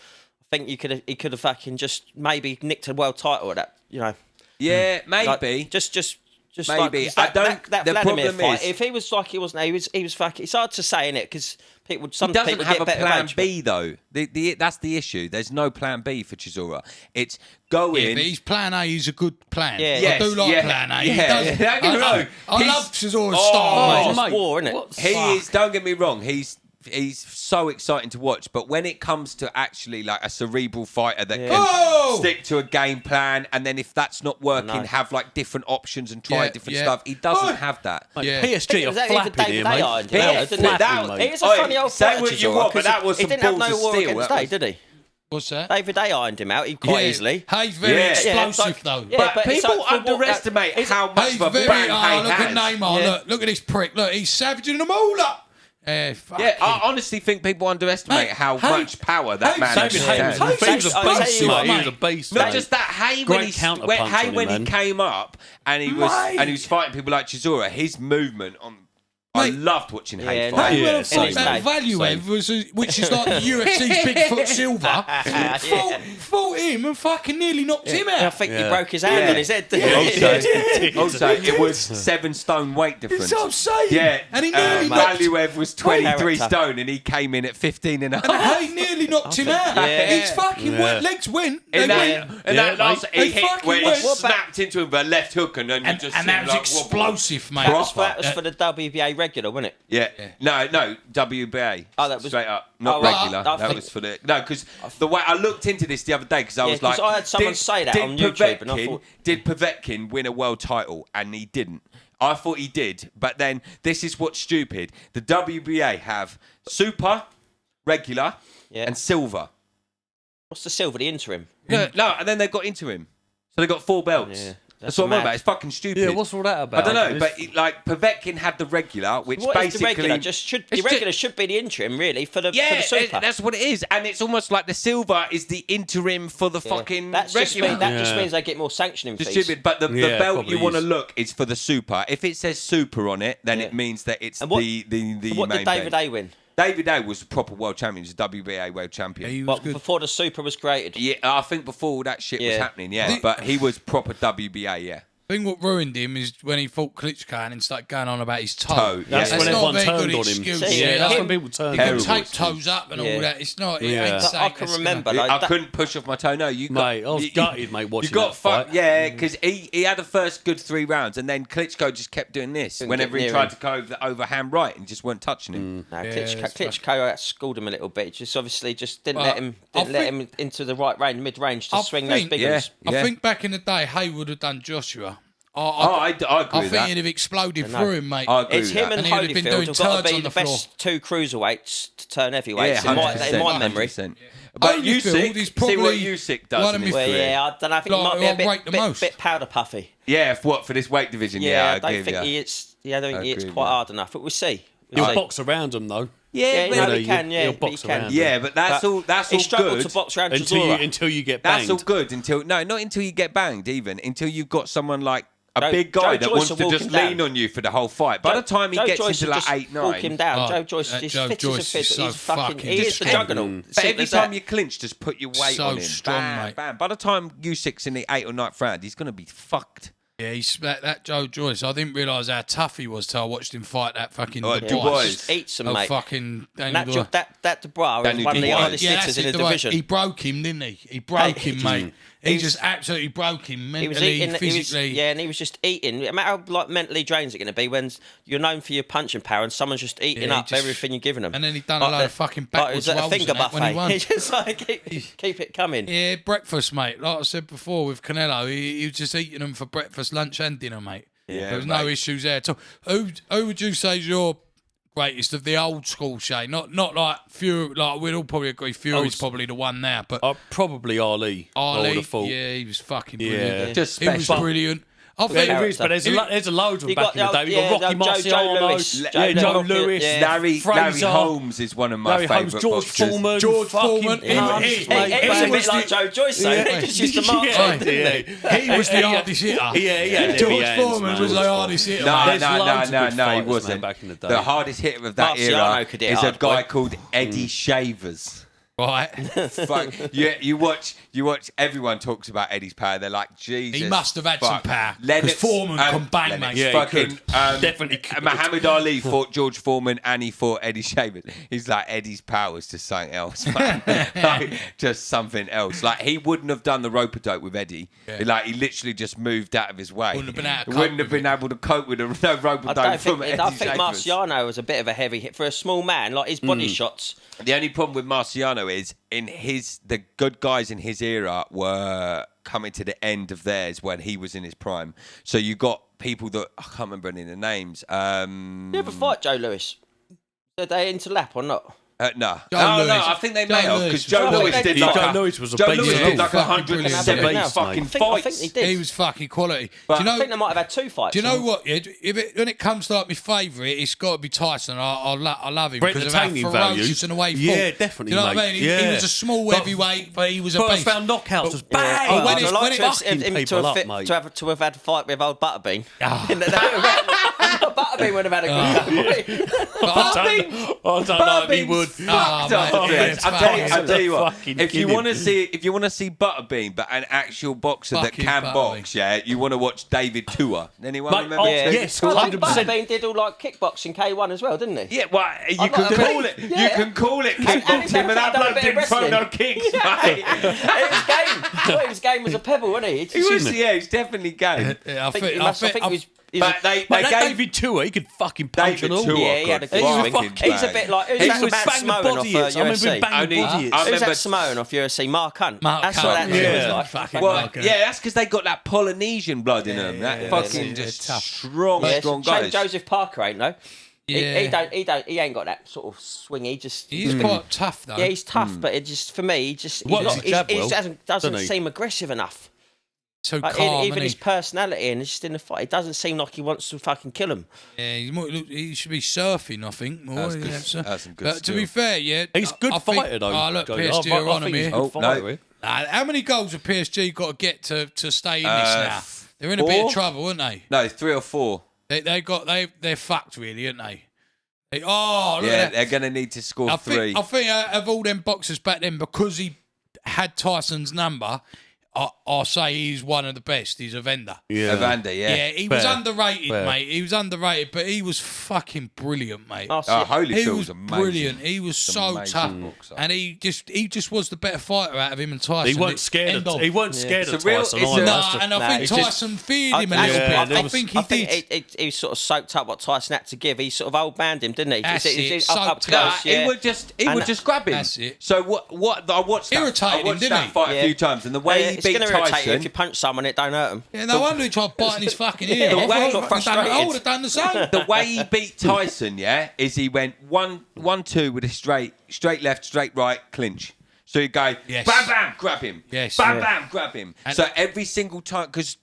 I think he could have fucking just maybe nicked a world title at that, you know. Yeah, Like, maybe. just Maybe. Like, 'cause that The Vladimir problem fight. is- If he was like he wasn't, he was fucking. It's hard to say in it because some He doesn't people have get a better plan age, B though. That's the issue. There's no plan B for Chisora. It's go Yeah, in. but his plan A is a good plan. Yeah. I do like Yes, plan A. yeah, He does. yeah. Don't get me wrong. I He's- love Chisora's Oh, style, It's mate. just war, isn't it? He is. Don't get me wrong. he's so exciting to watch. But when it comes to actually like a cerebral fighter that can stick to a game plan, and then if that's not working, have like different options and try different stuff, he doesn't have that. PSG are flapping here, mate. He is a funny old Say fighter, what you want, but that was some he didn't have balls no of war steel. against Day, did he? What's that? David A ironed him out quite easily. Hayes very explosive though. Yeah, but people underestimate how much of a bang Hay look has. at Neymar. Look at this prick. Look, he's savaging them all up. I honestly think people underestimate how much power that man has. He was a beast. Not just that, Hay when he came up and he was fighting people like Chisora, his movement on. I loved watching Hay fight. Value which is like the UFC's Bigfoot Silver, fought him and fucking nearly knocked him out. I think he broke his hand on his head. Also, it was 7 stone weight difference. That's what I'm saying. Yeah, and he nearly knocked him out. Valiev was 23 stone and he came in at 15 and a half. And Hay nearly knocked him out. His fucking legs went. And that last he hit where he snapped into him with a left hook and then you just and that was explosive, mate. That was for the WBA regular, wasn't it? Yeah. No, WBA. Oh, that was straight up, not regular. That was for the because the way I looked into this the other day because I was like, I had someone say that on YouTube, and I thought, did Povetkin win a world title? And he didn't. I thought he did, but then this is what's stupid. The WBA have super, regular, and silver. What's the silver? The interim? No, and then they've got interim, so they've got 4 belts. Yeah. That's what I'm on about. It's fucking stupid. Yeah, what's all that about? I don't know, but Povetkin had the regular, which what basically... Is the regular? The regular should be the interim, really, for the super. That's what it is. And it's almost like the silver is the interim for the fucking regular. That just means they get more sanctioning fees. Stupid, but the belt you want to look is for the super. If it says super on it, then it means that it's the what main did David A win? David A was a proper world champion. He was a WBA world champion. He was good. Before the super was created? Yeah, I think before all that shit was happening, but he was proper WBA, I think what ruined him is when he fought Klitschko and then started going on about his toe. That's when everyone turned on him. That's when people turned on him. He can tape toes up and all that. It's not. It ain't safe. I can remember. I couldn't push off my toe. No, you got. Mate, I was gutted, mate, watching that fight. Yeah, because he had the first good 3 rounds and then Klitschko just kept doing this whenever he tried to go over the overhand right and just weren't touching him. No, Klitschko schooled him a little bit. Just obviously just didn't let him into the right range, mid-range to swing those big ones. I think back in the day, Hay would have done Joshua. I agree I with think that. he'd have exploded through him, mate. It's him and Holyfield have got to be the best 2 cruiserweights to turn heavyweights in my memory. But Usyk, see what Usyk does in his career. I don't know. I think he might be a bit powder puffy. Yeah, for this weight division. I don't think he is. I don't think he is quite hard enough. But we'll see. He'll box around him though. Yeah, he can. Yeah, he'll box around. Yeah, but that's all. That's all good. He struggled to box around until you get banged. That's all good not until you get banged. Even until you've got someone like a big guy that wants to just lean on you for the whole fight. By the time he gets into like 8-9, walk him down. Joe Joyce is fit as a fiddle. He is the juggernaut. But every time you clinch, just put your weight on him. Strong, mate. Bam. By the time Usyk's in the 8th or 9th round, he's going to be fucked. Yeah, that Joe Joyce. I didn't realise how tough he was till I watched him fight that fucking Dubois. Eats him, mate. Fucking that Dubois is one of the hardest hitters in the division. He broke him, didn't he? He broke him, mate. He just absolutely broke him mentally, physically. And he was just eating. No matter how mentally drains it going to be when you're known for your punching power and someone's just eating up everything you're giving them. And then he done a load of fucking backwards rolls finger buffet. when he won. He just like keep it coming. Yeah, breakfast, mate. Like I said before with Canelo, he was just eating them for breakfast, lunch, and dinner, mate. Yeah, there was no issues there at all. Who would you say is your greatest of the old school, Shay? Not like Fury. Like we'd all probably agree Fury's probably the one now, but probably Ali. Yeah, he was fucking brilliant. Just special. He was brilliant. I think but there's a load of them back in the day. You've got Rocky Marciano, Joe Lewis, Larry Holmes is one of my favourite boxers. George Foreman. He was a bit like Joe Joyce, though. He just used to march on, didn't he? He was the hardest hitter. Yeah. George Foreman was the hardest hitter. No, he wasn't. Back in the day. The hardest hitter of that era is a guy called Eddie Shavers. Right. Fuck. You watch. Everyone talks about Eddie's power. They're like, Jesus. He must have had some power. Lennox, Because Foreman can bang, mate. Yeah, fucking definitely could. Muhammad Ali fought George Foreman and he fought Eddie Shavers. He's like, Eddie's power was just something else, man. Like, just something else. Like, he wouldn't have done the rope-a-dope with Eddie. Yeah. Like, he literally just moved out of his way. Wouldn't have been able to cope with no rope-a-dope from Eddie I think Shavers. Marciano was a bit of a heavy hit for a small man. Like, his body shots. The only problem with Marciano is the good guys in his era were coming to the end of theirs when he was in his prime. So you got people that I can't remember any of the names. You ever fight Joe Lewis? Did they interlap or not? No. Joe Lewis. I think they may have because Joe Joe Lewis Lewis did did. like Joe Lewis was a Joe beast. Lewis did like Fucking 170 brilliant. fucking I think fights. he did. He was fucking quality. But do you know? I think they might have had 2 fights. Do you know what? Ed? When it comes to like my favourite, it's got to be Tyson. I love him For because of how entertaining ferocious values. and the way he Yeah, fought. definitely, Do you know what I mate. mean? He Yeah. was a small heavyweight, but he was a First beast. round knockouts was Yeah. bang. Oh, when I'd it's- like when to it- have fucking him people up, mate. to have had a fight with old Butterbean. Ah. Butterbean would have had a good I don't know if he would. Oh, mate, yeah, it's I'll tell you what. Fucking If you kidding. want to see Butterbean, but an actual boxer that Fucking can Butterbean. box, yeah, you want to watch David Tua. Anyone Mate, remember? oh, David yes, Tua? 100%. Butterbean did all like kickboxing K1 as well, didn't he? Yeah, well, you I'd can like to call believe- it. You yeah. can call it And kickboxing, he's and done that a bloke bit of didn't throw wrestling. no kicks, mate. It was game. I thought his game was a pebble, wasn't he? He was, yeah, he's definitely game. Yeah, I think he was. But they Mate, that gave David Tua, he could fucking punch David and all. Tua. Yeah, he had a good fucking swing. He's a bang. bit like He who's was that banging Samoan off body hits. I remember him UFC? banging Only- body I hits. Who's remember- that Samoan off UFC? Mark Hunt. Mark That's Hunt, what that dude yeah. was like. Fucking Well, Mark Hunt. yeah, that's because they got that Polynesian blood in them. That fucking just tough. strong Yeah, guys. shame Joseph Parker ain't though. Yeah. He ain't got that sort of swingy. Just He's quite tough though. yeah, he's tough, but it just for me, he just Works his jab well, doesn't doesn't he? seem aggressive enough. so Like, calm. even isn't his he? personality and just in the fight, it doesn't seem like he wants to fucking kill him. Yeah, he should be surfing, I think. More. That's good- Yeah, that's some good But to be skill. fair, yeah, He's a good I think- fighter, though. Oh, look, Joey. PSG I are on think him he's a here. good Oh, fighter, no. eh? How many goals have PSG got to get to stay in this now? They're in a bit 4? of trouble, aren't they? No, 3 or 4. They're fucked really, aren't they? Look Yeah, at that. they're going to need to score I 3. think of all them boxers back then, because he had Tyson's number, I'll say he's one of the best. He's a vendor. Yeah. Evander, Yeah, he was Fair. underrated, Fair. mate. He was underrated, but he was fucking brilliant, mate. Oh, Oh, shit. He Holyfield was was amazing. brilliant. He was so amazing tough, boxer. and he just was the better fighter out of him and Tyson. He weren't scared End of. He weren't scared of It's a real- Tyson it's a- either. No, That's the- and I Nah, think it's just- Tyson feared him a I- little yeah, bit. there I was- think he did. he sort of soaked up what Tyson had to give. He sort of old banned him, didn't he? That's it, Up soaked close, up. yeah. He would just grab him. That's it. So what I watched that, Irritated him, didn't that he? fight Yeah. a few times, and the way he It's beat going to irritate you Tyson. if you punch someone, it don't hurt him. Yeah, no wonder he tried biting his fucking ear. Yeah, off. he I got frustrated. would have done the same. The way he beat Tyson, yeah, is he went 1-2 with a straight left, straight right, clinch. So you go, Yes. bam, bam, grab him. Yes. Bam, Yeah. bam, grab him. And- So every single time, because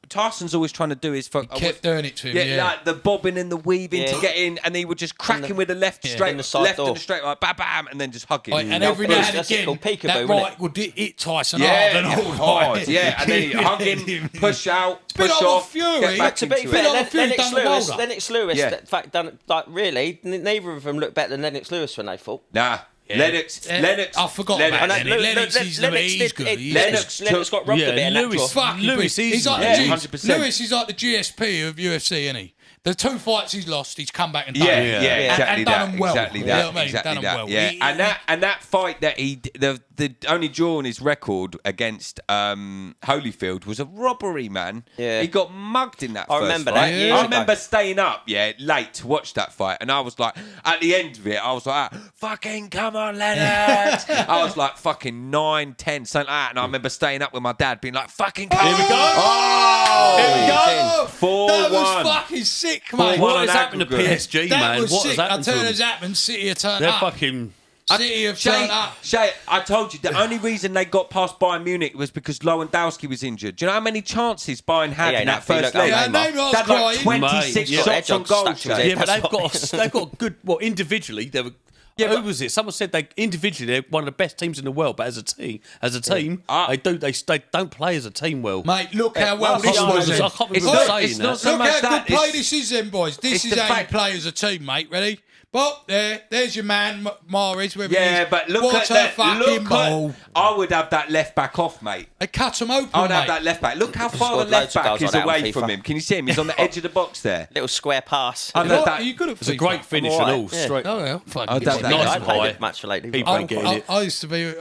Tyson's always trying to do his... Kept doing it to him. Yeah, like the bobbing and the weaving to Yeah. get in, and he would just crack him with the left straight, In the side left door. and the straight right, bam, bam, and then just hug him. Like, and Yeah, every now and that's again, called peekaboo, that wasn't right would hit Tyson yeah, hard and all. hard, right. yeah, and then you hug him, push out, bit push like off, Fury. get back To into be it. fair, Bit like Fury Lennox done the Lewis, Wilder. Lennox Lewis, Yeah. in fact, done like really, neither of them looked better than Lennox Lewis when they fought. Nah, Lennox, I forgot Lennox. about And Lennox. Lennox, he's good. Lennox got robbed a bit in that Lewis, draw. Fucking Lewis, big. He's like yeah, the 100%. Lewis is like the GSP of UFC, isn't he? The 2 fights he's lost, he's come back and done Yeah, it. yeah, exactly and done that, them well. exactly You that, know what I mean? exactly Done that. them well. Yeah, and that fight that the only draw on his record against Holyfield was a robbery, man. Yeah. He got mugged in that I first remember fight. that years I ago. remember staying up, late to watch that fight, and I was like, at the end of it, I was like, fucking come on, Leonard. I was like fucking 9, 10, something like that, and I remember staying up with my dad, being like, fucking come Here on. we go. Oh, Here we go. 4-1. That was fucking sick, mate. What What has an happened to aggregate. PSG, That man? was What sick. has I happened to tell you, them? has happened. City have turned They're up. fucking... City have turned up. Shay, I told you the only reason they got past Bayern Munich was because Lewandowski was injured. Do you know how many chances Bayern had Yeah, in no, that first look, leg? Yeah, Neymar. name I was They had like crying. 26 Mate, yeah. shots Hedgehog on goal, stuck to his Shay. head. Yeah, but That's they've got good. Well, individually, they were. Yeah, who but- was it? Someone said they individually they're one of the best teams in the world, but as a team, Ah. they don't play as a team well. Mate, look how well well, this I was. can't then. I can't It's remember not- saying it's not that. so Look much how that. good play It's- this is then, boys. This it's is the how fact- you play as a team, mate. Ready? But there's your man, Mahrez. But look what at a that fucking ball. I would have that left back off, mate. They cut him open, I'd mate. have that left back. Look how far the left back is away from him. Can you see him? He's on the edge of the box there. Little square pass. You good at It's a great finish and all. Straight. Oh, yeah. Fucking I'd have that. Nice I and high. played it much for lately. People ain't getting it. I used to be.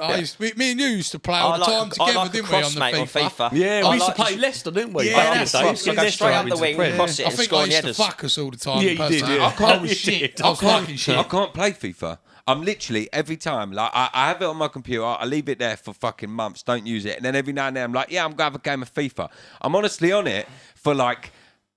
Me and you used to play all the time together, didn't we, on the FIFA? Yeah, we used to play Leicester, didn't we? Yeah, Back in that's the right. days. Go straight up the wing, cross it, I and think score I on the used to headers. fuck us all the time. Yeah, you did, personally. yeah. I was shit. I was fucking shit. I can't play FIFA. I'm literally every time, like I have it on my computer, I leave it there for fucking months, don't use it, and then every now and then I'm like, yeah, I'm gonna have a game of FIFA. I'm honestly on it for like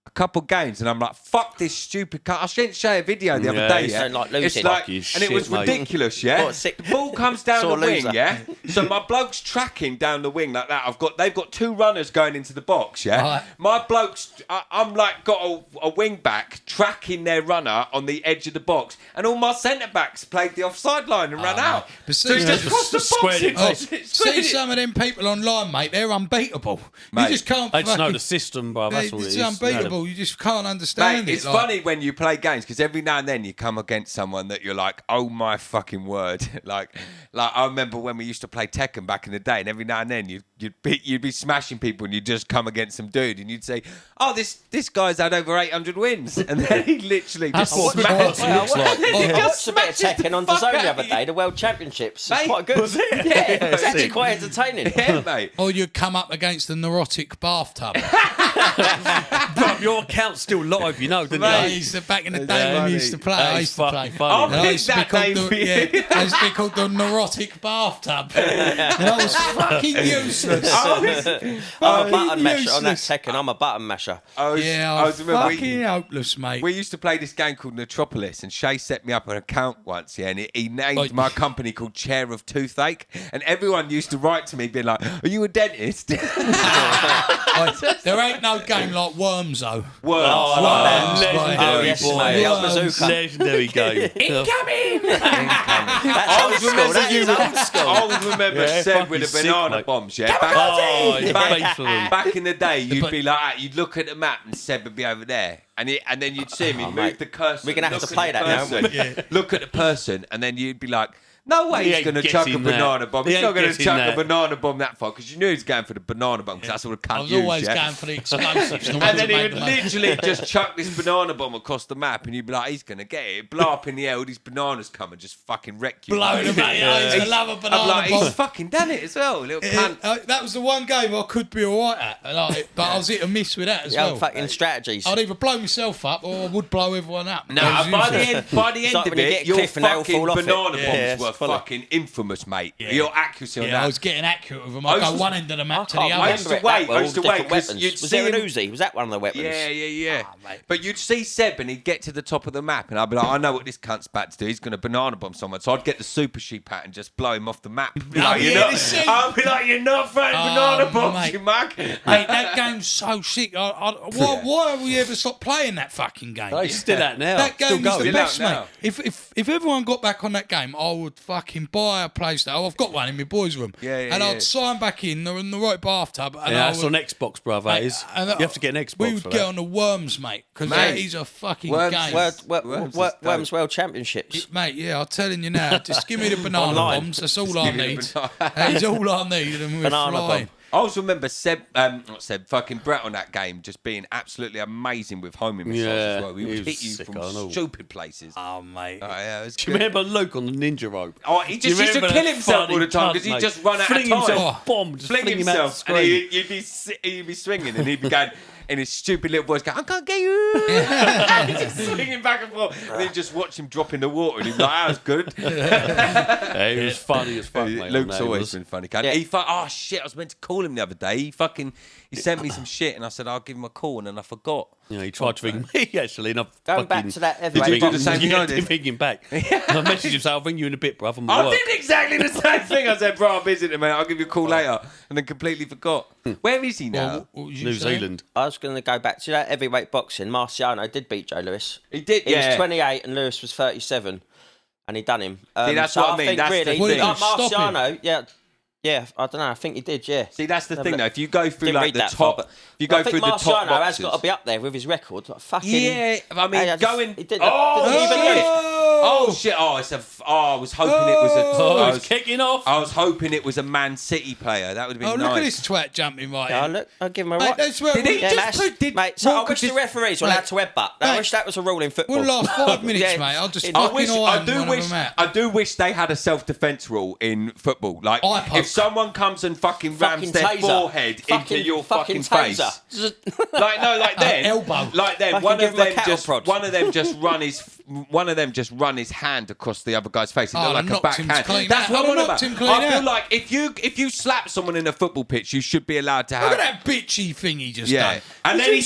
a couple games, and I'm like, fuck this stupid cut. I shouldn't show a video the other day, yeah. Like It's losing. like, Fuck you and it was shit, mate. ridiculous, yeah. What, sick- The ball comes down Sore the wing, loser. yeah. So my bloke's tracking down the wing like that. They've got two runners going into the box, yeah. Right. My bloke's, I'm like got a wing back tracking their runner on the edge of the box, and all my centre backs played the offside line and ran out. But So he just crossed the squared box. it. See some of them people online, mate. They're unbeatable. Mate, you just can't. I just know fucking- the system, bro. That's what it It's is. unbeatable. You just can't understand Mate, it. it's like- funny when you play games because every now and then you come against someone that you're like, oh my fucking word. like I remember when we used to play Tekken back in the day, and every now and then you'd be smashing people, and you'd just come against some dude, and you'd say, oh, this guy's had over 800 wins, and then he literally just That's what smashed it looks like. I watched a bit of Tekken on DAZN the other day, the World Championships. It's Mate, quite good. was it? Yeah, it's actually Sick. quite entertaining. Yeah, mate. Or you'd come up against the neurotic bathtub. Bro, your account's still live, you know, didn't I you? used to, back in the day when we used to play, That I is used to play. fucking funny. I'll And I pick used to be that called name the, for you. I used to be called the neurotic bathtub. And I was fucking useless. I'm a button masher on that useless. Tekken. I'm a button masher. I was remember fucking hopeless, mate. we used to play this game called Metropolis, and Shay set me up an account once, yeah, and he named Like- my company called Chair of Toothache, and everyone used to write to me being like, are you a dentist? There ain't no game like Worms, though. Worms. I like that. Legendary Oh, yes, boy. mate. El Worms. Bazooka. Legendary game. That's old school. That is old school. I always remember Yeah, Seb fucking with the sick, banana mate. bombs, yeah? Oh, it's based for them. Back in the day, you'd be like, you'd look at the map and Seb would be over there. And then you'd see him, he'd move mate. the cursor. We're gonna have look to at play the that now, person, aren't we? Look at the person, and then you'd be like, no way He he's ain't going to chuck a getting that. banana bomb. He He's not ain't going to getting chuck that. a banana bomb that far because you knew he was going for the banana bomb because that's all the I cunt was used, always yeah? going for the explosives. the And ones then that he made would the most. literally just chuck this banana bomb across the map, and you'd be like, he's going to get it. Blow up in the air, all these bananas come and just fucking wreck you. Blowing them out. I used to love a I'm banana like, bomb. he's fucking done it as well, little cunt. That was the one game I could be alright at, like, but I was hit and miss with that as Yeah, well. fucking strategies. I'd either blow myself up or I would blow everyone up. No, I was by the useless. end like of when you it, get a your cliff and they all fucking fall off it. banana Yeah, bombs it's were funny. fucking infamous, mate. Your accuracy on Yeah, I that. was getting accurate with them. I I'd go was- one end of the I map to can't the I other. used to remember it wait, that well, I used to different wait, 'cause weapons. you'd Was there an see him- Uzi? Was that one of the weapons? Yeah. mate. But you'd see Seb and he'd get to the top of the map, and I'd be like, I know what this cunt's about to do. He's going to banana bomb someone. So I'd get the super sheep hat and just blow him off the map. Like, yeah, the sheep. I'd be like, you're not throwing banana bombs, mate. you mug. Mate, that game's so sick. Why have we ever stopped playing that fucking game? He's still out now. That Still game is the going. best, Still out mate. If everyone got back on that game, I would fucking buy a PlayStation. Oh, I've got one in my boys' room. Yeah, and I'd sign back in the right bathtub. And Yeah, I that's would, on Xbox, bro. That is. and You have to get an Xbox We would for get that. on the Worms, mate, because Mate, that is a fucking Worms game. is- Worms is Worms World Championships. Mate, yeah, I'm telling you now, just give me the banana Online. bombs. That's all I give me need. the That is all I need. And we're Banana flying. bomb. I always remember fucking Brett on that game just being absolutely amazing with homing missiles Yeah, as well. We he would was hit you sick, from I know. stupid places. Oh, mate. Yeah, it was Do you good. remember Luke on the ninja rope? Oh, he Do you just used to remember kill that himself all the funny time because cunt, he'd mate? just run out Fling of time. himself, bomb, just Fling him out the himself, and screen. he'd be swinging, and he'd be going in his stupid little voice, going, "I can't get you." He's just swinging back and forth, and he'd just watch him drop in the water, and he'd be like, "That was good." Yeah, he was funny as fuck, mate. on Luke's that, he always was. been funny. Cunt. Yeah. Oh shit! I was meant to call him the other day. He sent me some shit, and I said I'll give him a call, and then I forgot. Yeah, he tried to ring me actually, and I Going back fucking- to that Did you heavyweight do the same boxing. thing I Yeah, did? ring him back. I messaged him, saying, I'll ring you in a bit, bruv. I'm at I work. did exactly the same thing. I said, "Bro, I'm busy at the minute. I'll give you a call later," and then completely forgot. Where is he now? Well, what was you New saying? Zealand. I was going to go back to that heavyweight boxing. Marciano did beat Joe Lewis. He did. He Yeah. was 28 and Lewis was 37, and he done him. See, that's so what I mean. think That's the really, thing. like Stop him. Marciano, yeah, Yeah, I don't know. I think he did. Yeah. See, that's the thing, though. If you go through Didn't like read the that top, far, if you go through the top Marciano boxers, has got to be up there with his record. Like, fucking. Yeah, I mean, going. He didn't even lose. Oh shit! Oh, I was hoping it was a. I was kicking off. I was hoping it was a Man City player. That would have been nice. Look at this twat jumping right in. Look, I'll give him a Mate, right. that's where Did he just put? Mate, so I wish the referees were allowed to headbutt. I wish that was a rule in football. Well, last 5 minutes, mate. I'll just fucking I do wish they had a self-defense rule in football. Like, if someone comes and fucking rams their forehead into your fucking face, like then, elbow, like then, one of them just run his hand across the other guy's face. It looked like a backhand. That's what I'm on about. I feel like if you slap someone in a football pitch, you should be allowed to have. Look at that bitchy thing he just done. And then he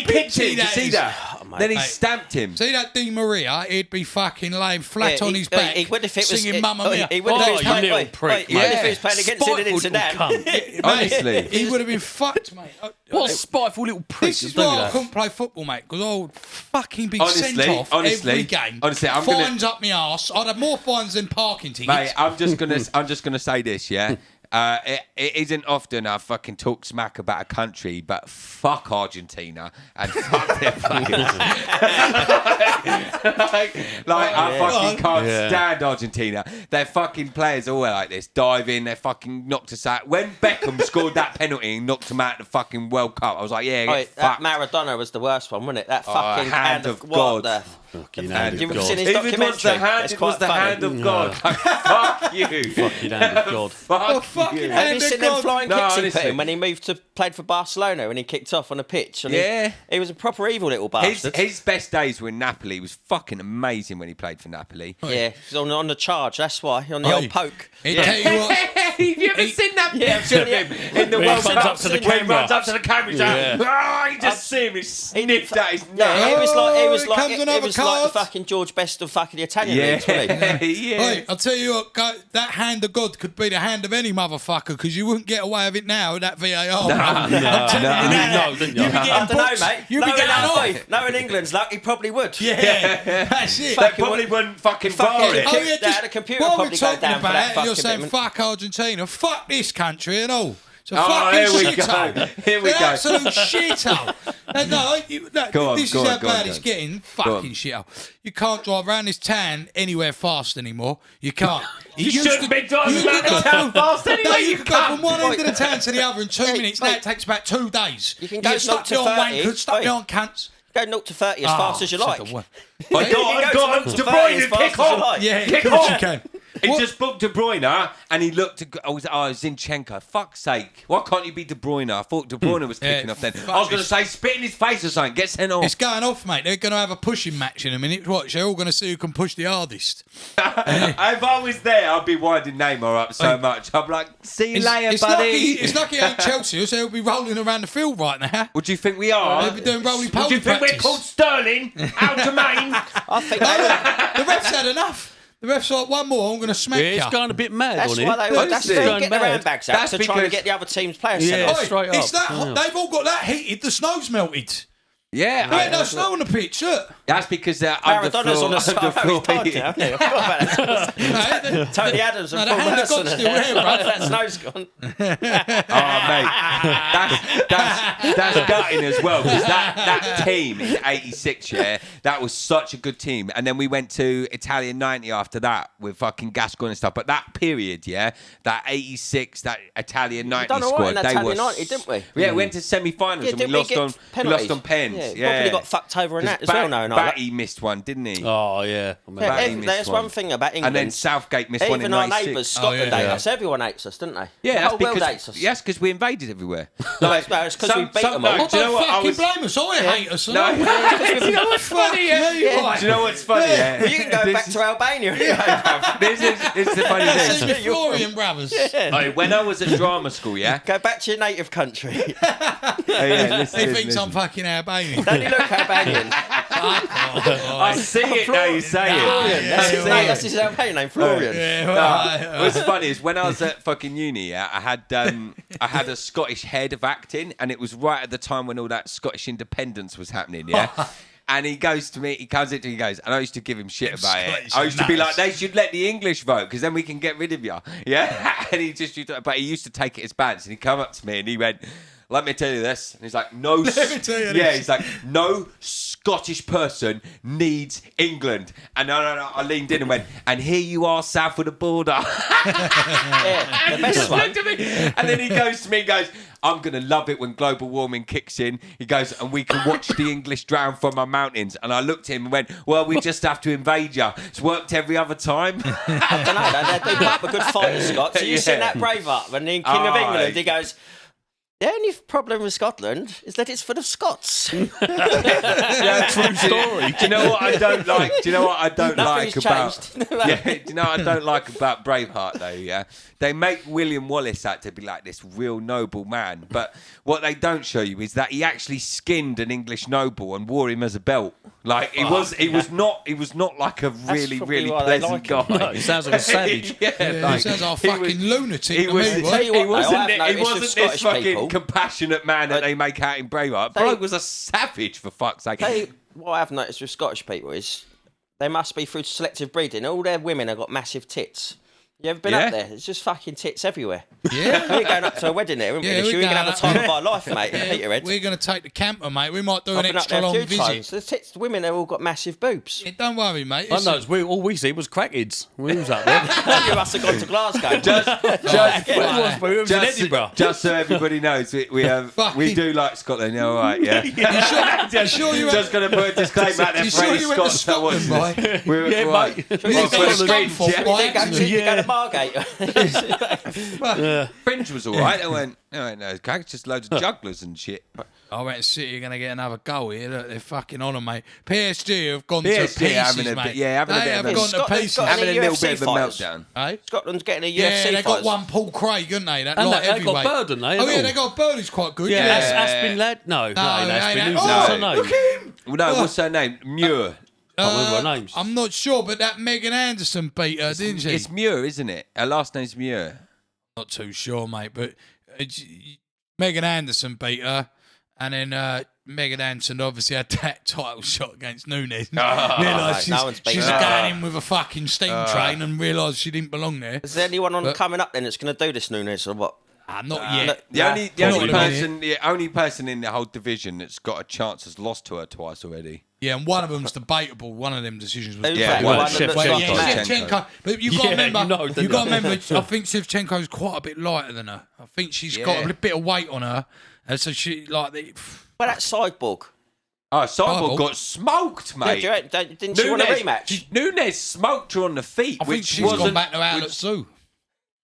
kicked him. Did you see that? Then he stamped him. See that Di Maria? He'd be fucking laying flat on his back, singing Mamma Mia. He would have you little prick, mate. If he was playing against Zinedine Zidane. Honestly. He would have been fucked, mate. What a spiteful little prick. This is why I couldn't play football, mate, because I would fucking be sent off every game. Honestly, fines up my arse. I'd have more fines than parking tickets. Mate, I'm just gonna say this, yeah. It isn't often I fucking talk smack about a country, but fuck Argentina and fuck their players. I fucking can't stand Argentina. Their fucking players are all like this, dive in, they fucking knocked us out. When Beckham scored that penalty and knocked him out of the fucking World Cup, I was like, that Maradona was the worst one, wasn't it? That fucking hand of God. Fucking hand of You've God. seen his documentary? It was the hand of God. Fuck you. Fucking hand of God. Fuck you. Have you seen them flying kicks he put him when he played for Barcelona and he kicked off on a pitch? And he was a proper evil little bastard. His best days were in Napoli. He was fucking amazing when he played for Napoli. Yeah, he was on the charge, that's why. On the old poke. Have you ever seen that picture of him in the World Cup? Up to the camera. He runs up to the camera. You just see him. He sniffed at his neck. Yeah, it was like the fucking George Best of fucking the Italian leagues, wasn't he? Hey, I'll tell you what, that hand of God could be the hand of any motherfucker because you wouldn't get away with it now with that VAR. I don't know, mate. You'd be getting off. No, in England's luck, he probably would. Yeah, that's it. They probably wouldn't fucking bar it. The computer probably go down for that fucking you're saying fuck Argentina, fuck this country and all. So here we go. Here we go. Absolute shithole. This is how bad it's getting. Fucking shithole. You can't drive around this town anywhere fast anymore. You can't. You shouldn't be driving around the town fast anyway. You can go from one end of the town to the other in 2 minutes. Now it takes about 2 days. You can go stuck behind wankers, stuck behind cunts. Go 0 to 30 as fast as you like. Go on, De Bruyne, kick on. Yeah, kick on. You can. He just booked De Bruyne and he looked at Zinchenko. Fuck's sake. Why can't you be De Bruyne? I thought De Bruyne was kicking off then. I was going to say spit in his face or something. Get sent off. It's going off, mate. They're going to have a pushing match in a minute. Watch, they're all going to see who can push the hardest. If I was there, I'd be winding Neymar up so much. I'm like, see you later, buddy. It's lucky ain't Chelsea, so they'll be rolling around the field right now. What do you think we are? They'll be doing rolling pole What do you think we're called Sterling? Out to Maine? I think the ref's had enough. The ref's like, one more, I'm going to smack you. It's going a bit mad that's on it. That's why they get their handbags out to try and get the other team's players sent off. Straight up. It's that, they've all got that heated, the snow's melted. Yeah. There ain't no snow on the pitch, look. That's because they're Maradona's on the underfloor. I forgot about that. Tony Adams and Paul Merson. Still here, bro. That snow's gone. Mate. That's gutting as well. Because that team in 86, that was such a good team. And then we went to Italian 90 after that with fucking Gascoigne and stuff. But that period, that 86, that Italian 90 squad, in Italian 90, didn't we? Yeah, we went to semi-finals and we lost on pens. Yeah, probably got fucked over in that as well. No, Batty missed one, didn't he? Oh, yeah. There's one thing about England. And then Southgate missed one in 96. Even our neighbours, Scotland, hate us. Everyone hates us, didn't they? Yeah, the whole world hates us. Yes, because we invaded everywhere. It's because we beat them all. Do you know what? I blame us. I hate us. Do you know what's funny? Do you know what's funny? Well, you can go back to Albania. This is the funny thing. The Florian brothers. When I was at drama school, go back to your native country. He thinks I'm fucking Albanian. Don't you look Albanian? I see it now you say it. That's his Albanian name, Florian. What's funny is when I was at fucking uni, I had a Scottish head of acting, and it was right at the time when all that Scottish independence was happening, And he goes to me, he comes into me, he goes, and I used to give him shit about it. Scottish I used to be like, nuts. they should let the English vote because then we can get rid of you. Yeah. And he just used to, but he used to take it as bants and he'd come up to me and he went, let me tell you this. And he's like, no. Let me tell you yeah, this. he's like, no Scottish person needs England. And I leaned in and went, and here you are south of the border. Yeah, the best one. Looked at me. And then he goes to me and goes, I'm going to love it when global warming kicks in. He goes, and we can watch the English drown from our mountains. And I looked at him and went, well, we just have to invade you. It's worked every other time. I don't know. They put up a good fight, the Scots. So you seen that Braveheart when the King of England, he goes, the only problem with Scotland is that it's full of Scots. True story. Do you know what I don't like? Do you know what I don't like about? Yeah, do you know what I don't like about Braveheart though? Yeah, they make William Wallace out to be like this real noble man, but what they don't show you is that he actually skinned an English noble and wore him as a belt. Like he was not like a really pleasant like guy. No, he sounds like a savage. He sounds like a fucking lunatic to me. He wasn't Scottish this fucking people. compassionate man that they make out in Braveheart. Bloke was a savage, for fuck's sake. What I've noticed with Scottish people is they must be through selective breeding. All their women have got massive tits. You ever been up there? It's just fucking tits everywhere. Yeah. We're going up to a wedding there, aren't we? We're going to have the time of our life, mate. In Peterhead. We're going to take the camper, mate. We might do I've an been up extra there a long few visit. times. The women, they've all got massive boobs. Yeah, don't worry, mate. I know. All we see was crackheads. We was up there. You must have gone to Glasgow. Just so everybody knows, we do like Scotland. Yeah, all right, yeah. You sure you Just going to put a disclaimer out there You for sure any you went to Scots that watch Scotland, this. boy? We're Yeah, right. mate. You didn't go to Scunthorpe by accident. You go to Margate. Fringe was all right. I went, no, crack, just loads of jugglers and shit. I went to City are going to get another goal here. Look, they're fucking on them, mate. PSG have gone to PSG pieces, having a mate. bit- yeah, having a they bit have of a- gone to Scotland- pieces. Scotland- Having a little UFC bit of a fighters. meltdown. Eh? Scotland's getting a UFC Yeah, they got fighters. one Paul Craig, haven't they? That And light they got heavyweight. Bird, didn't they? Oh, yeah, All. they got Bird, who's quite good. Yeah, Yeah. Aspin lad. No, No, Aspin. ain't Who's that- her oh, name? look at him. Well, no, what's her name? Muir. Can't remember her names. I'm not sure, but that Megan Anderson beat her, didn't she? It's Muir, isn't it? Her last name's Muir. Not too sure, mate, but Megan Anderson beat her, and then Megan Anderson obviously had that title shot against Nunes. Realised no one's beaten she's her. going in with a fucking steam train and realised she didn't belong there. Is there anyone coming up then that's going to do this, Nunes, or what? Not yet. The only Not only person in the whole division that's got a chance has lost to her twice already. Yeah, and one of them's debatable. One of them decisions was Who's Yeah, that? well, One that looks Shevchenko. like a man. Shevchenko. But you've got to Yeah, remember, you know, you've got to remember. I think Shevchenko's quite a bit lighter than her. I think she's got a bit of weight on her, and so she like the. But that Cyborg. Oh, Cyborg Cyborg. got smoked, mate. Didn't she want a rematch? Nunes smoked her on the feet, I think which she's wasn't. gone back to Outlet Zoo.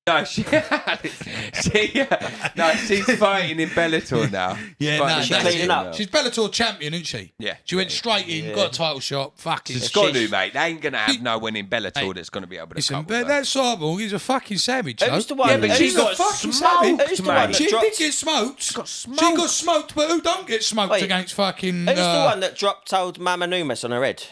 No, she's fighting in Bellator now. Yeah, She's no, fighting in she's that's cleaning it. up. She's Bellator champion, isn't she? Yeah. She went straight in, got a title shot. Fucking. She's got to, mate. They ain't going to have no one in Bellator that's going to be able to Listen, cut but with her. that Cyborg, he's a fucking savage. Who's though. the one? Yeah, but who's she's the- got fucking smoked, Who's the one that She dropped? did get smoked. got She got smoked, but who don't get smoked Wait, against fucking? Who's the one that dropped old Mama Nunes on her head?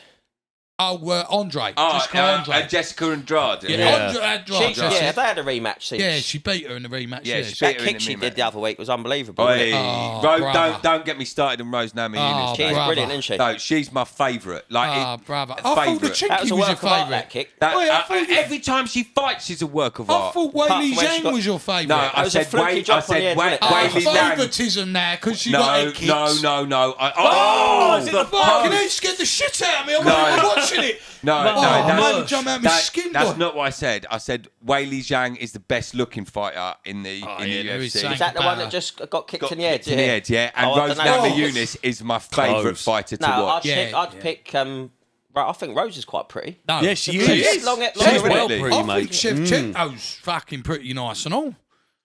Andre. Oh, Jessica Andre. Jessica Andrade. Andre Andrade. Yeah, they had a rematch. Since. Yeah, she beat her in the rematch. Yeah, Yeah, she that beat her in kick the she rematch. did the other week was unbelievable. Oi, Oh, Ro, brother. don't get me started on Rose Namajunas. Oh, She's brother. brilliant, isn't she? No, she's my favourite. Like, Ah, brother. I thought the favourite. Chinky That was a was your work of art, favourite. that kick. Oh, yeah, I thought every time she fights, she's a work of I art. thought Apart Weili from when she Zhang got- was your favourite. No, That I was a said fluky wait. I drop on the said end, wait. wasn't it? Weili Zhang. Favouritism now because she got head kicks. No. Oh, the fucking pose. head scared the shit out of me. I'm No. watching it. No, man, jump out my skin, that's boy. not what I said. I said Weili Zhang is the best looking fighter in the there is UFC. Zhang. Is that the one that just got kicked in the head? In the head, yeah. And Oh, I Rose don't know. Namajunas is my favourite Close. fighter to No, watch. I'd pick. Right, I think Rose is quite pretty. No. Yeah, she She's is. long, She's long, well long, pretty, I mate. think Shevchenko's fucking pretty nice and all.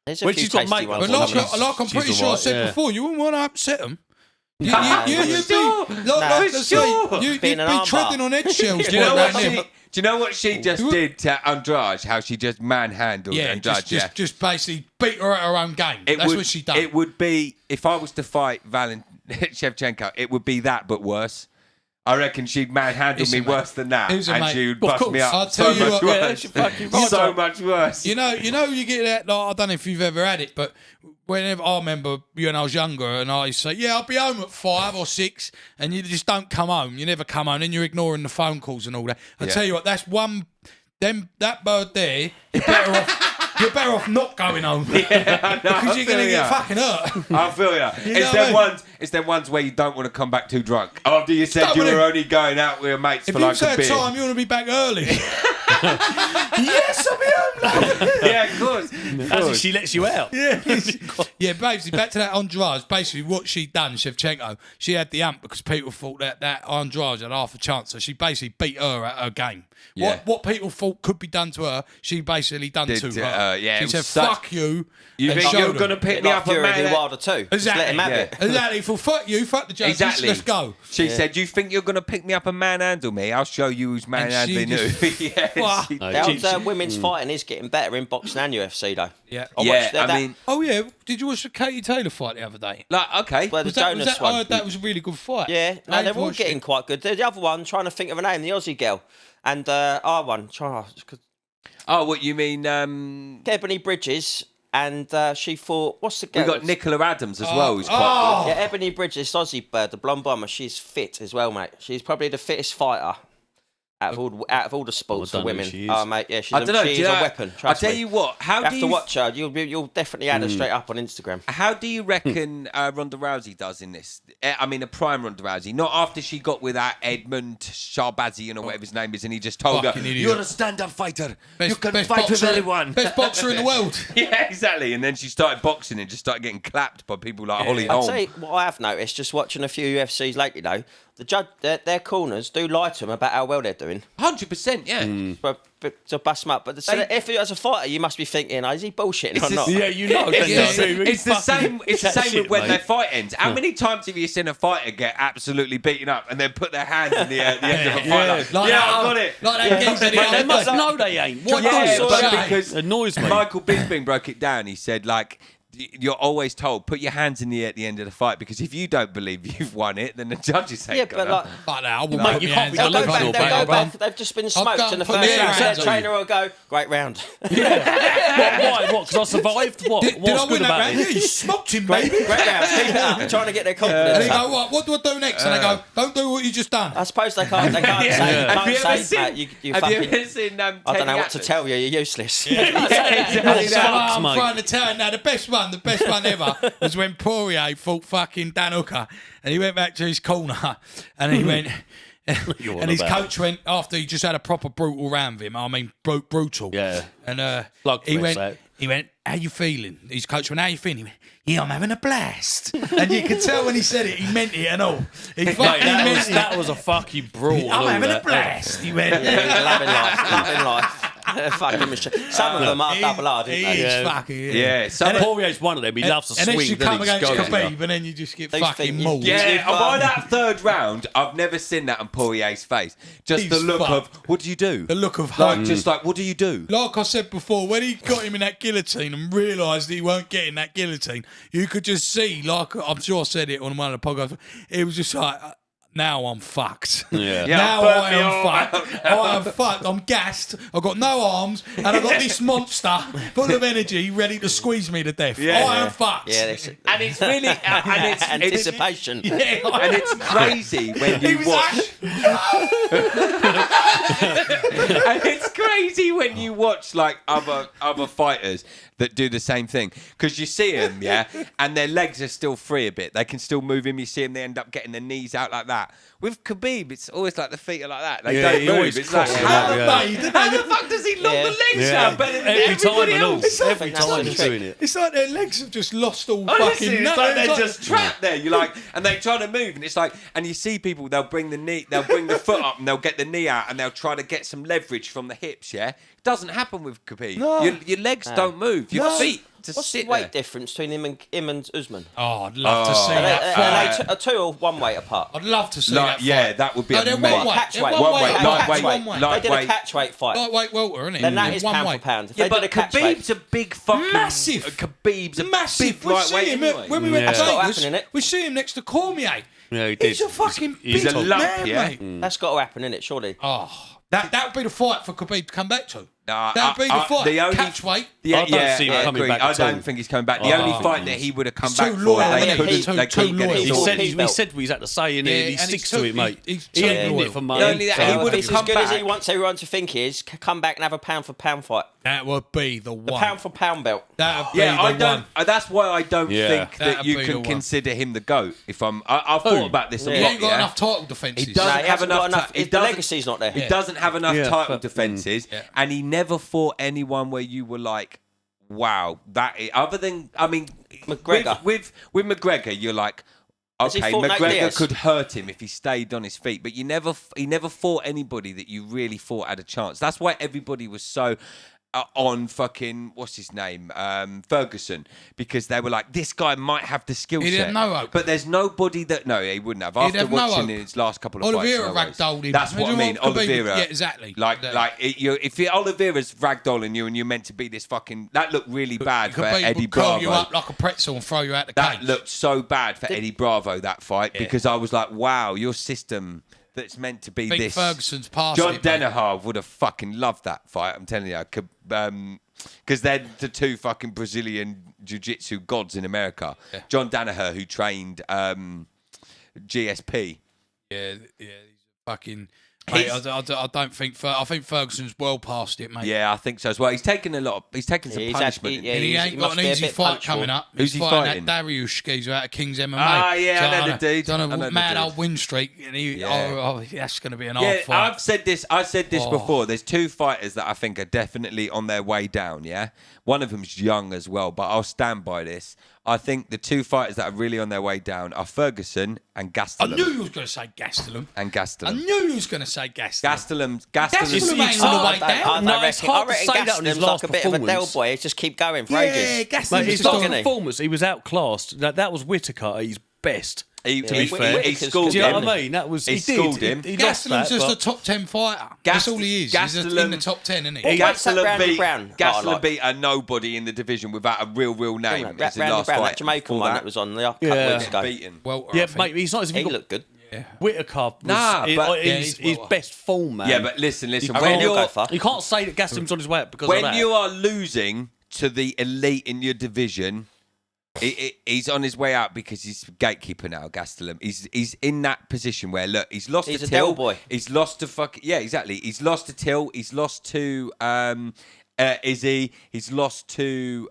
There's a When few she's got tasty makeup ones. But on, like I'm pretty she's sure I alright, said yeah. before, you wouldn't want to upset them. You'd Sure. be, you'd Being be an armbar. treading on eggshells. Do you know right what now. do you know what she just did to Andrade? How she just manhandled Yeah, Andrade? just basically beat her at her own game. That's what she done. It would be if I was to fight Shevchenko. It would be that, but worse. I reckon she'd manhandle Listen, me mate. worse than that, Listen, and mate. she would Of bust me course. up I'll so tell you much what- worse. she fucking so much worse. You know, you get that. Like, I don't know if you've ever had it, but whenever I remember when I was younger, and I used to say, "Yeah, I'll be home at 5 or 6," and you just don't come home. You never come home, and you're ignoring the phone calls and all that. I tell you what, that's one. That bird there, you're better off not going home because you're gonna get fucking hurt. I feel you. It's them ones where you don't want to come back too drunk. After you said you were only going out with your mates for like a beer. If you say time, you want to be back early. Yes, I'll be home, love. Yeah, of course. As if she lets you out. Yeah, basically, back to that Andrade. Basically, what she'd done, Shevchenko, she had the amp because people thought that Andrade had half a chance, so she basically beat her at her game. Yeah. What people thought could be done to her, she basically done to her. She said, "Fuck you." You think you're going to pick me up Fury at Man Wilder too. Exactly. Just let him have it. Exactly. For fuck you, fuck the judges. Exactly. Let's go. She said, "You think you're going to pick me up and manhandle me? I'll show you who's manhandling who." Women's fighting is getting better in boxing and UFC though. Yeah. I mean, oh yeah. Did you watch the Katie Taylor fight the other day? like, okay. Well, the Jonas one. I heard that was a really good fight. Yeah, no, they're all getting quite good. The other one, trying to think of a name, the Aussie girl, and our one, Oh, what you mean? Ebony Bridges, and she fought. What's the girl? We got Nicola Adams as well. Who's quite Yeah, Ebony Bridges, Aussie bird, the blonde bomber. She's fit as well, mate. She's probably the fittest fighter out of all the sports for women. Oh, mate, yeah, she's a weapon. I tell you what, you have to watch her. You'll definitely add her straight up on Instagram. How do you reckon Ronda Rousey does in this? I mean, a prime Ronda Rousey, not after she got with that Edmund Sharbazian or whatever his name is, and he just told her, "You're a stand-up fighter. You can fight with anyone. Best boxer in the world." Yeah, exactly. And then she started boxing and just started getting clapped by people like Holly Holm. I'll tell you what I have noticed, just watching a few UFCs lately, though. The judge, their corners do lie to them about how well they're doing. 100%, yeah. But to bust them up. But if you're as a fighter, you must be thinking, is he bullshitting or not? Yeah, you know. It's the same. It's the same with when their fight ends. How many times have you seen a fighter get absolutely beaten up and then put their hands in the end of a fight? Like, I got it. Like that geezer the other They must day. know they ain't. What because annoys me. Michael Bisping broke it down. He said, like, you're always told, put your hands in the air at the end of the fight, because if you don't believe you've won it, then the judges ain't but gonna. I wouldn't Mate, put you my can't hands be up. delusional, They'll go back. They've just been smoked in the put first my round. hands The on trainer will go, great round. Why? What? Because I survived? What? Did I What's win good that about round? Yeah, it? you smoked him, Great baby. round. Keep it up. Trying to get their confidence And he up. go, what do I do next? And I go, don't do what you just done. I suppose they can't say, Have you ever seen? Matt, you Have you fucking... ever seen? I don't know what to tell you. You're useless. Exactly that. I'm trying to tell you now, the best one ever was when Poirier fought fucking Dan Hooker, and he went back to his corner, and he went, and his coach went, after he just had a proper brutal round with him. I mean, brutal. Yeah. And Like he Chris, went, how you feeling? His coach went, how you feeling? He went, yeah, I'm having a blast. And you could tell when he said it, he meant it and all. He fucking meant it. That was a fucking brawl. I'm having a blast. He went, Loving life. Fucking machine. Some of them are double R, didn't they? He's fucking, Yeah, And Poirier's one of them. He loves to and then swing. you come Then he against just goes. Khabib, and then you just get These fucking things- mauled. Yeah, He's and by that third round, I've never seen that on Poirier's face. Just the He's look of, fucked. what do you do? The look of like, hope. just like, what do you do? Like I said before, when he got him in that guillotine and realised he weren't getting that guillotine, you could just see, like I'm sure I said it on one of the podcasts, it was just like, now I'm fucked. Yeah. Now burnt I me am all fucked. I am fucked. I'm gassed. I've got no arms, and I've got this monster full of energy ready to squeeze me to death. Yeah. I am fucked. Yeah, And it's really, and it's anticipation. Yeah, and it's crazy when He you was watch. And it's crazy when you watch like other fighters that do the same thing, because you see them, yeah, and their legs are still free a bit. They can still move him. You see them, they end up getting their knees out like that. With Khabib, it's always like the feet are like that. They he don't always move. It's like, crosses how them out, the fuck does he lock the legs out better than Every time everybody and all. else? Every That's time the he's trick. doing it. It's like their legs have just lost all Honestly, fucking. it's like they're just trapped there. You're like, and they try to move, and it's like, and you see people, they'll bring the foot up, and they'll get the knee out, and they'll try to get some leverage from the hips. Yeah, it doesn't happen with Khabib. No. Your legs don't move. Your feet just What's the sit weight there. difference between him and Usman? Oh, I'd love to see that fight. Are they two or one weight apart? I'd love to see Like, that yeah, fight. that would be Oh, they're amazing. one weight. Catch They're weight. one One weight, weight. lightweight, One weight. They did a lightweight. catch weight fight. Lightweight welter, isn't it? Then that is One pound weight. for pound. If Yeah, they but did a catch weight, Khabib's a big fucking Massive. Khabib's a Massive. big We lightweight see him anyway. when we went That's to got to Vegas. happen, innit? We see him next to Cormier. Yeah, he did. He's a fucking He's big a lump, man, yeah. mate. that's got to happen, innit? Surely. Oh, that would be the fight for Khabib to come back to. That'd be the fight. Catch weight. I don't see him coming back I at all. don't think he's coming back. The only fight that he would have come back too for, loyal, they isn't he? couldn't get it He sorted. said what he's had to say, and he sticks to it, mate. He's He too ain't in loyal. it for Not only money. that, he would have If it's as come good as he back. wants everyone to think he is, come back and have a pound for pound fight. That would be the one. Pound for pound belt. That would be Yeah, the one. That's why I don't think that That'd you be the can one. consider him the GOAT. I've thought about this a lot. He ain't got yeah. enough title defences. He doesn't he have hasn't got enough. enough. The legacy's not there. He doesn't have enough Yeah, title but- defenses, and he never fought anyone where you were like, "Wow, that." Other than, I mean, McGregor. with McGregor, you're like, Has he okay, fought Nate McGregor Diaz? could hurt him if he stayed on his feet, but he never fought anybody that you really thought had a chance. That's why everybody was so. On fucking what's his name, Ferguson, because they were like, this guy might have the skill set. He'd have no hope. But there's nobody that he wouldn't have. After have no watching hope. his last couple of Oliveira fights, ragdolled him. that's what I mean. Oliveira, Yeah, exactly. If Oliveira's ragdolling you and you're meant to be this fucking, that looked really bad He for could Eddie curl you Bravo. up like a pretzel and throw you out the That cage. looked so bad for Eddie Bravo, that fight, because I was like, wow, your system that's meant to be I think this. Ferguson's past John it, mate. Danaher would have fucking loved that fight. I'm telling you, because they're the two fucking Brazilian jiu-jitsu gods in America. Yeah. John Danaher, who trained GSP. Yeah, he's fucking. Mate, I don't think. I think Ferguson's well past it, mate. Yeah, I think so as well. He's taken some punishment. And he ain't got must an be a easy bit fight punchable. coming up. Who's He's he fighting? fighting? That Darius geezer out of King's MMA. Ah, yeah, I know the dude. Done I know a the mad dude. old win streak, and that's going to be an hard Yeah, fight. I've said this. I said this before. There's two fighters that I think are definitely on their way down. Yeah, one of them's young as well, but I'll stand by this. I think the two fighters that are really on their way down are Ferguson and I Gastelum. knew you was going to say Gastelum. And Gastelum. I knew you was going to say Gastelum. Gastelum. Gastelum ain't on the way down. No, it's hard to say that on his last like a bit of a Del performance. Boy. He just keep going for Yeah, ages. Gastelum's Mate, his just last on it. performance, he was outclassed. That was Whittaker at his best. To be fair, he Whittaker's schooled Do you know him. what I mean? That was He he schooled did. him. He lost Gastelum's that, just but a top 10 fighter. That's all he is. He's in the top 10, isn't he? What's that Randy Brown that I Gastelum like? beat a nobody in the division without a real name. Randy It's his Brown, last that fight. Jamaican Before one that was on the couple Yeah. weeks ago. beaten. Well, yeah, mate, he's not as if He he got looked good. Whittaker was Nah, but- his he's well- best form, man. Yeah, but listen. I When reckon he'll go you're far. you can't say that Gastelum's on his way up because of when that. you are losing to the elite in your division, he's on his way out because he's gatekeeper now. Gastelum. He's in that position where look, he's lost He's to a Till. Del Boy. He's lost to exactly. He's lost to Till. He's lost to Izzy. He's lost to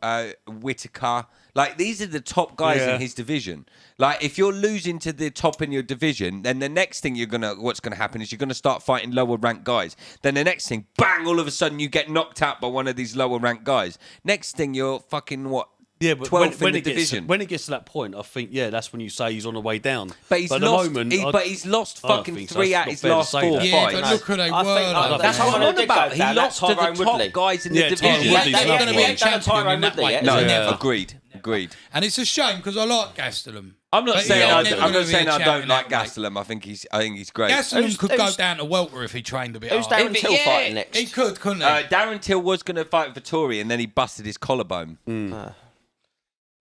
Whittaker. Like these are the top guys in his division. Like if you're losing to the top in your division, then the next thing what's gonna happen is you're gonna start fighting lower ranked guys. Then the next thing, bang! All of a sudden you get knocked out by one of these lower ranked guys. Next thing you're fucking what? Yeah, but 12th when in the it gets division. when it gets to that point, I think that's when you say he's on the way down. But he's at the lost. moment, He's lost I don't fucking think so. 3 It's out not his fair to last say 4 that. Yeah, fights. but look who they I were. think- though. That's Someone what I'm who on did about. go He down, lost to that's the Tyrone top Woodley. guys in Yeah, the Tyrone division. Woodley's He's another going to one. be a champion in that Woodley weight. yet. No, He's Yeah. never. agreed. And it's a shame because I like Gastelum. I'm not But saying he's I never don't gonna be a don't champion like that weight. Gastelum. I think he's great. Gastelum could go who's- down to welter if he trained a bit Who's harder. Darren Till fighting next? He could, couldn't he? Darren Till was going to fight Vittori and then he busted his collarbone.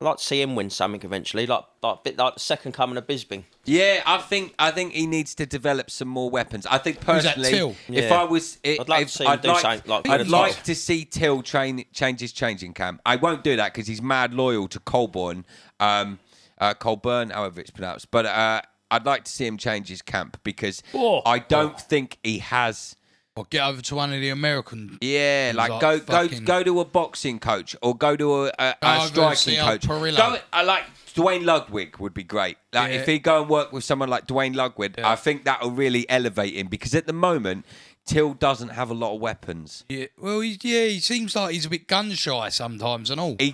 I'd like to see him win something eventually, like a bit like the second coming of Bisping. Yeah, I think he needs to develop some more weapons. I think Who's that, personally, Till? if Yeah. I was, I'd like to see him do something like I'd I'd like to see Till change his changing camp. I won't do that because he's mad loyal to Colburn, however it's pronounced. But I'd like to see him change his camp because I don't think he has. Or get over to one of the American. Yeah, like Like fucking- go to a boxing coach or go to a over and striking see coach. Perillo. I like Dwayne Ludwig would be great. Like Yeah. if he go and work with someone like Dwayne Ludwig, I think that'll really elevate him because at the moment Till doesn't have a lot of weapons. Yeah, well, he seems like he's a bit gun shy sometimes and all. He's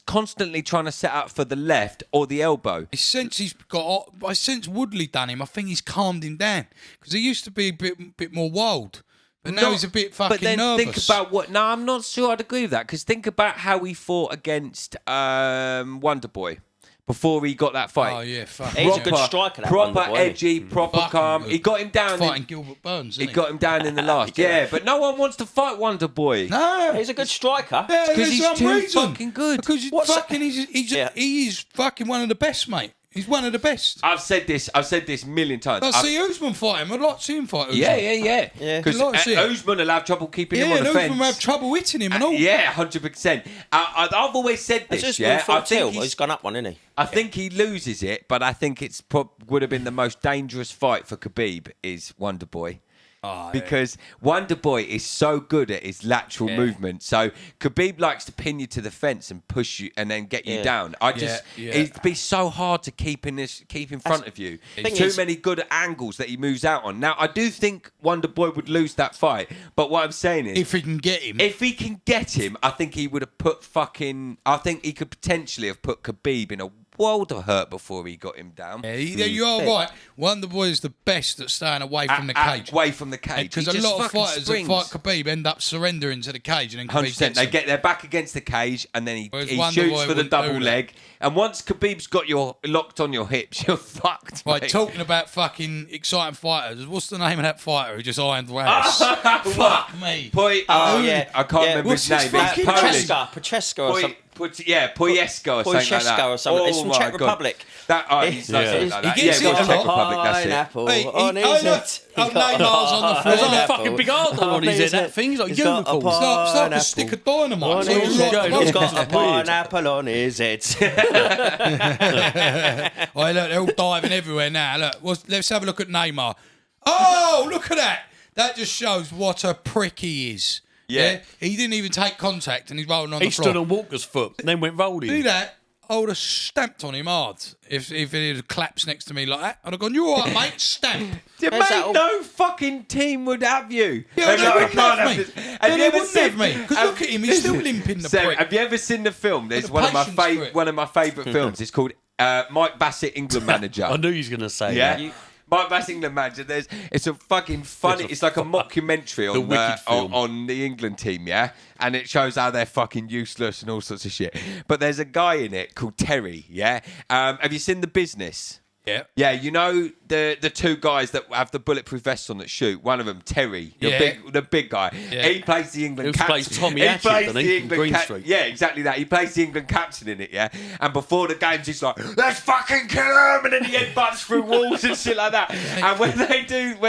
constantly trying to set up for the left or the elbow. Since since Woodley done him, I think he's calmed him down because he used to be a bit more wild, but now he's a bit fucking But then nervous. think about what. No, I'm not sure I'd agree with that because think about how he fought against Wonder Boy before he got that fight. Oh yeah, fuck. He's a good striker, that proper Wonder Boy, isn't edgy, proper Fucking calm. good. He got him down. Fighting Gilbert Burns. He Isn't got him down in the last. Yeah, but no one wants to fight Wonder Boy. No, He's a good striker. yeah, because there's he's some too reason. fucking good. Because What's fucking, he is fucking one of the best, mate. He's one of the best. I've said this a million times. I see Usman fight him. I'd like to see him fight Usman. Yeah. Because Usman will have trouble keeping him on the fence. Usman will have trouble hitting him and all. Yeah, 100%. I've always said this. He's gone up one, isn't he? I think he loses it, but I think it's would have been the most dangerous fight for Khabib is Wonder Boy. Because Wonder Boy is so good at his lateral movement. So Khabib likes to pin you to the fence and push you and then get you down. It'd be so hard to keep in front of you. Too many good angles that he moves out on. Now, I do think Wonder Boy would lose that fight. But what I'm saying is, if he can get him, I think he would have I think he could potentially have put Khabib in a world of hurt before he got him down. Yeah, you are right. Wonder Boy is the best at staying away from the cage. Away from the cage. Because a lot of fighters that fight Khabib end up surrendering to the cage and then 100%. They get their back against the cage and then he shoots for the double leg. And once Khabib's got you locked on your hips, you're fucked. Right, mate. Talking about fucking exciting fighters, what's the name of that fighter who just ironed Rouse? Fuck me. I can't remember his name. He's Polish. Pecheska or something. Poyeska or something like that. Or something. It's from Czech Republic. He's like that. He gets Czech Republic, pineapple that's it. on his head. Neymar's on the floor. There's like a fucking big hard on his head. That thing's like unicorns. It's like a stick of dynamite. He's got a pineapple on his head. Look, they're all diving everywhere now. Look, let's have a look at Neymar. Oh, look at that. That just shows what a prick he is. Yeah. He didn't even take contact and he's rolling on the floor. He stood on Walker's foot and then went rolling. Do that. I would have stamped on him hard if he had collapsed next to me like that. I'd have gone, you all right, mate? Stamp. No fucking team would have you. Yeah, they wouldn't have me. They wouldn't have me. Because look at him, he's still limping the prick. Have you ever seen the film? There's one of my favourite films. It's called Mike Bassett, England Manager. I knew he was going to say that. Mike Bassett, England Manager. It's a fucking funny. It's like a mockumentary on the England team, and it shows how they're fucking useless and all sorts of shit. But there's a guy in it called Terry. Have you seen The Business? Yeah, you know the two guys that have the bulletproof vests on that shoot. One of them, Terry, the big guy. Yeah. He plays the England captain. He plays Tommy Hatchett, doesn't he? Green Street. Yeah, exactly that. He plays the England captain in it. And before the games, he's like, "Let's fucking kill him," and then he headbutts through walls and shit like that. And when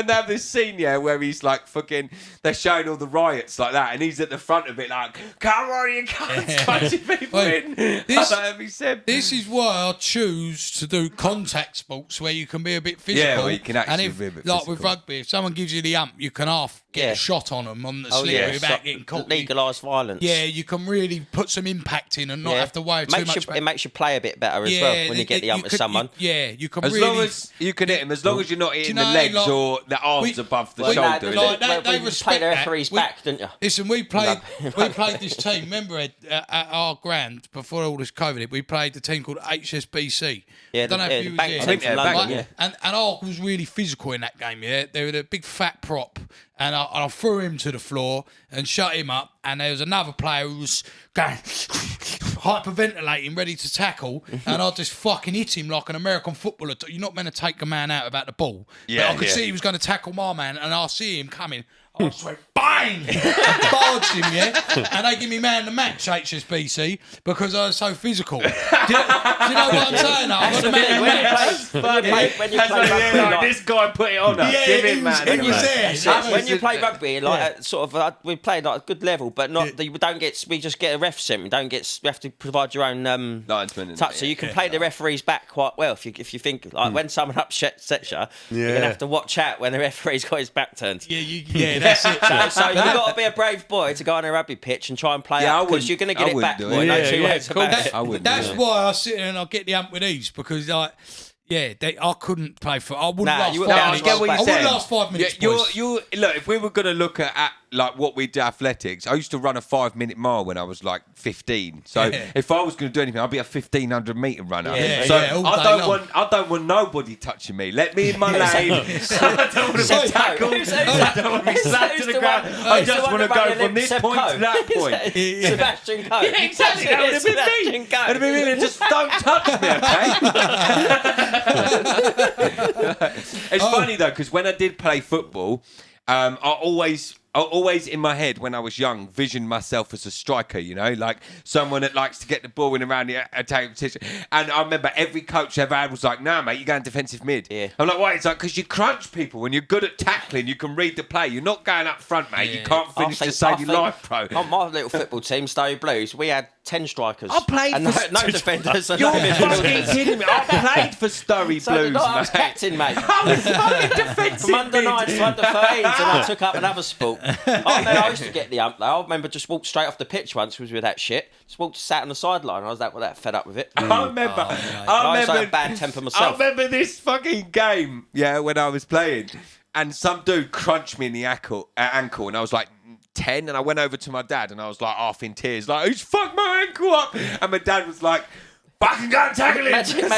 they have this scene, where he's like fucking, they're showing all the riots like that, and he's at the front of it like, "Come on, you cunts, punching people in." This is why I choose to do contact sports where you can be a bit physical. Yeah, well, you can actually be a bit physical. Like with rugby, if someone gives you the ump, you can half get a shot on them on the slip without getting caught. Legalised violence. Yeah, you can really put some impact in and not have to worry too much. It makes you play a bit better as well when you get the ump with someone. You can as long as you can hit him, as long as you're not hitting the legs or the arms above the shoulder. They respect the referee's back, didn't you? Listen, we played this team. Remember, at our ground before all this COVID, we played the team called HSBC. Yeah, don't know if you was here. I think they're back. And I was really physical in that game. They were a big fat prop, and I threw him to the floor and shut him up. And there was another player who was going hyperventilating, ready to tackle, and I just fucking hit him like an American footballer. You're not meant to take a man out about the ball. But I could see he was going to tackle my man, and I see him coming. I just went bang and barged him, and they give me man of the match, HSBC, because I was so physical. Do you know what I'm saying? I got the man of the match. When you play rugby, this guy put it on us. Give him man. When you play rugby, we play like a good level, but not. We don't get. We just get a ref sent. We have to provide your own touch. So you can play the referees back quite well if you think like when someone upsets you, you're gonna have to watch out when the referee's got his back turned. That's it. So you've got to be a brave boy to go on a rugby pitch and try and play up because you're going to get it back, boy. No two ways about it. That's why I sit there and I get the ump with these because I couldn't play for. I wouldn't last 5 minutes. I wouldn't last 5 minutes. Look, if we were going to look at like what we do athletics, I used to run a 5-minute mile when I was like 15. So if I was going to do anything, I'd be a 1500 metre runner. I don't want nobody touching me. Let me in my lane. I don't want to be tackled. I don't want to be slapped to the ground. I just want to go from this point to that point. Sebastian Coe. Yeah, exactly. That would have been me. That would have been me. Just don't touch me, okay? It's funny though, because when I did play football, I always in my head when I was young, visioned myself as a striker, you know, like someone that likes to get the ball in around the attacking position. And I remember every coach I ever had was like, "No, mate, you're going defensive mid." Yeah. I'm like, "Why?" It's like, because you crunch people. When you're good at tackling, you can read the play. You're not going up front, mate. You can't finish to save your life, bro. On my little football team, Stowe Blues, we had 10 strikers. I played and for no defenders. And You're no fucking kidding me. I played for Stowe so Blues, I was mate. captain, mate. I was fucking defensive From under mid. 9s to under 13s, and I took up another sport. I used to get the ump, though. I remember just walked straight off the pitch once with that shit. Just walked, sat on the sideline. I was that fed up with it. I remember. I was like a bad temper myself. I remember this fucking game, when I was playing, and some dude crunched me in the ankle, and I was like 10, and I went over to my dad, and I was like half in tears, like, "Who's fucked my ankle up?" And my dad was like, "Fucking go and tackle him." Magic So I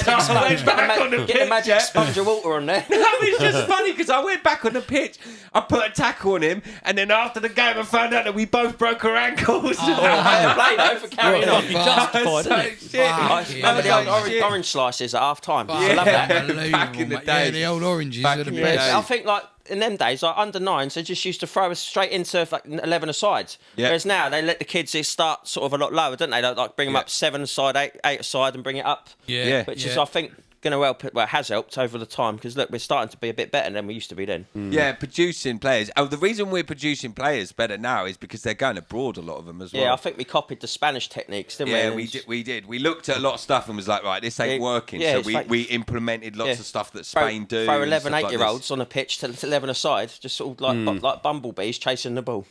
went sponge. back on the Get the pitch, magic sponge of water on there. No, it's just funny because I went back on the pitch, I put a tackle on him, and then after the game I found out that we both broke our ankles. Fair play, though, for carrying on. Justified, isn't it? Shit. I remember the old orange slices at half time. I love that. Unbelievable, Back in the mate. day. Yeah, the old oranges Back are the in the best. day. I think like in them days, like under 9s, they just used to throw us straight into like 11 asides. Yeah. Whereas now they let the kids start sort of a lot lower, don't they? Like bring them up 7 aside, 8 aside, and bring it up. Yeah, Which is, I think, going to help. Well, it has helped over the time because look, we're starting to be a bit better than we used to be then. Yeah, producing players. Oh, the reason we're producing players better now is because they're going abroad, a lot of them as well. Yeah, I think we copied the Spanish techniques, didn't we? Yeah, And we did. We looked at a lot of stuff and was like, right, this ain't working. yeah, So it's like- we implemented lots of stuff that Throw Spain do. Throw and 11, stuff like 8-year-olds on a pitch to 11 aside, just sort of like bumblebees chasing the ball.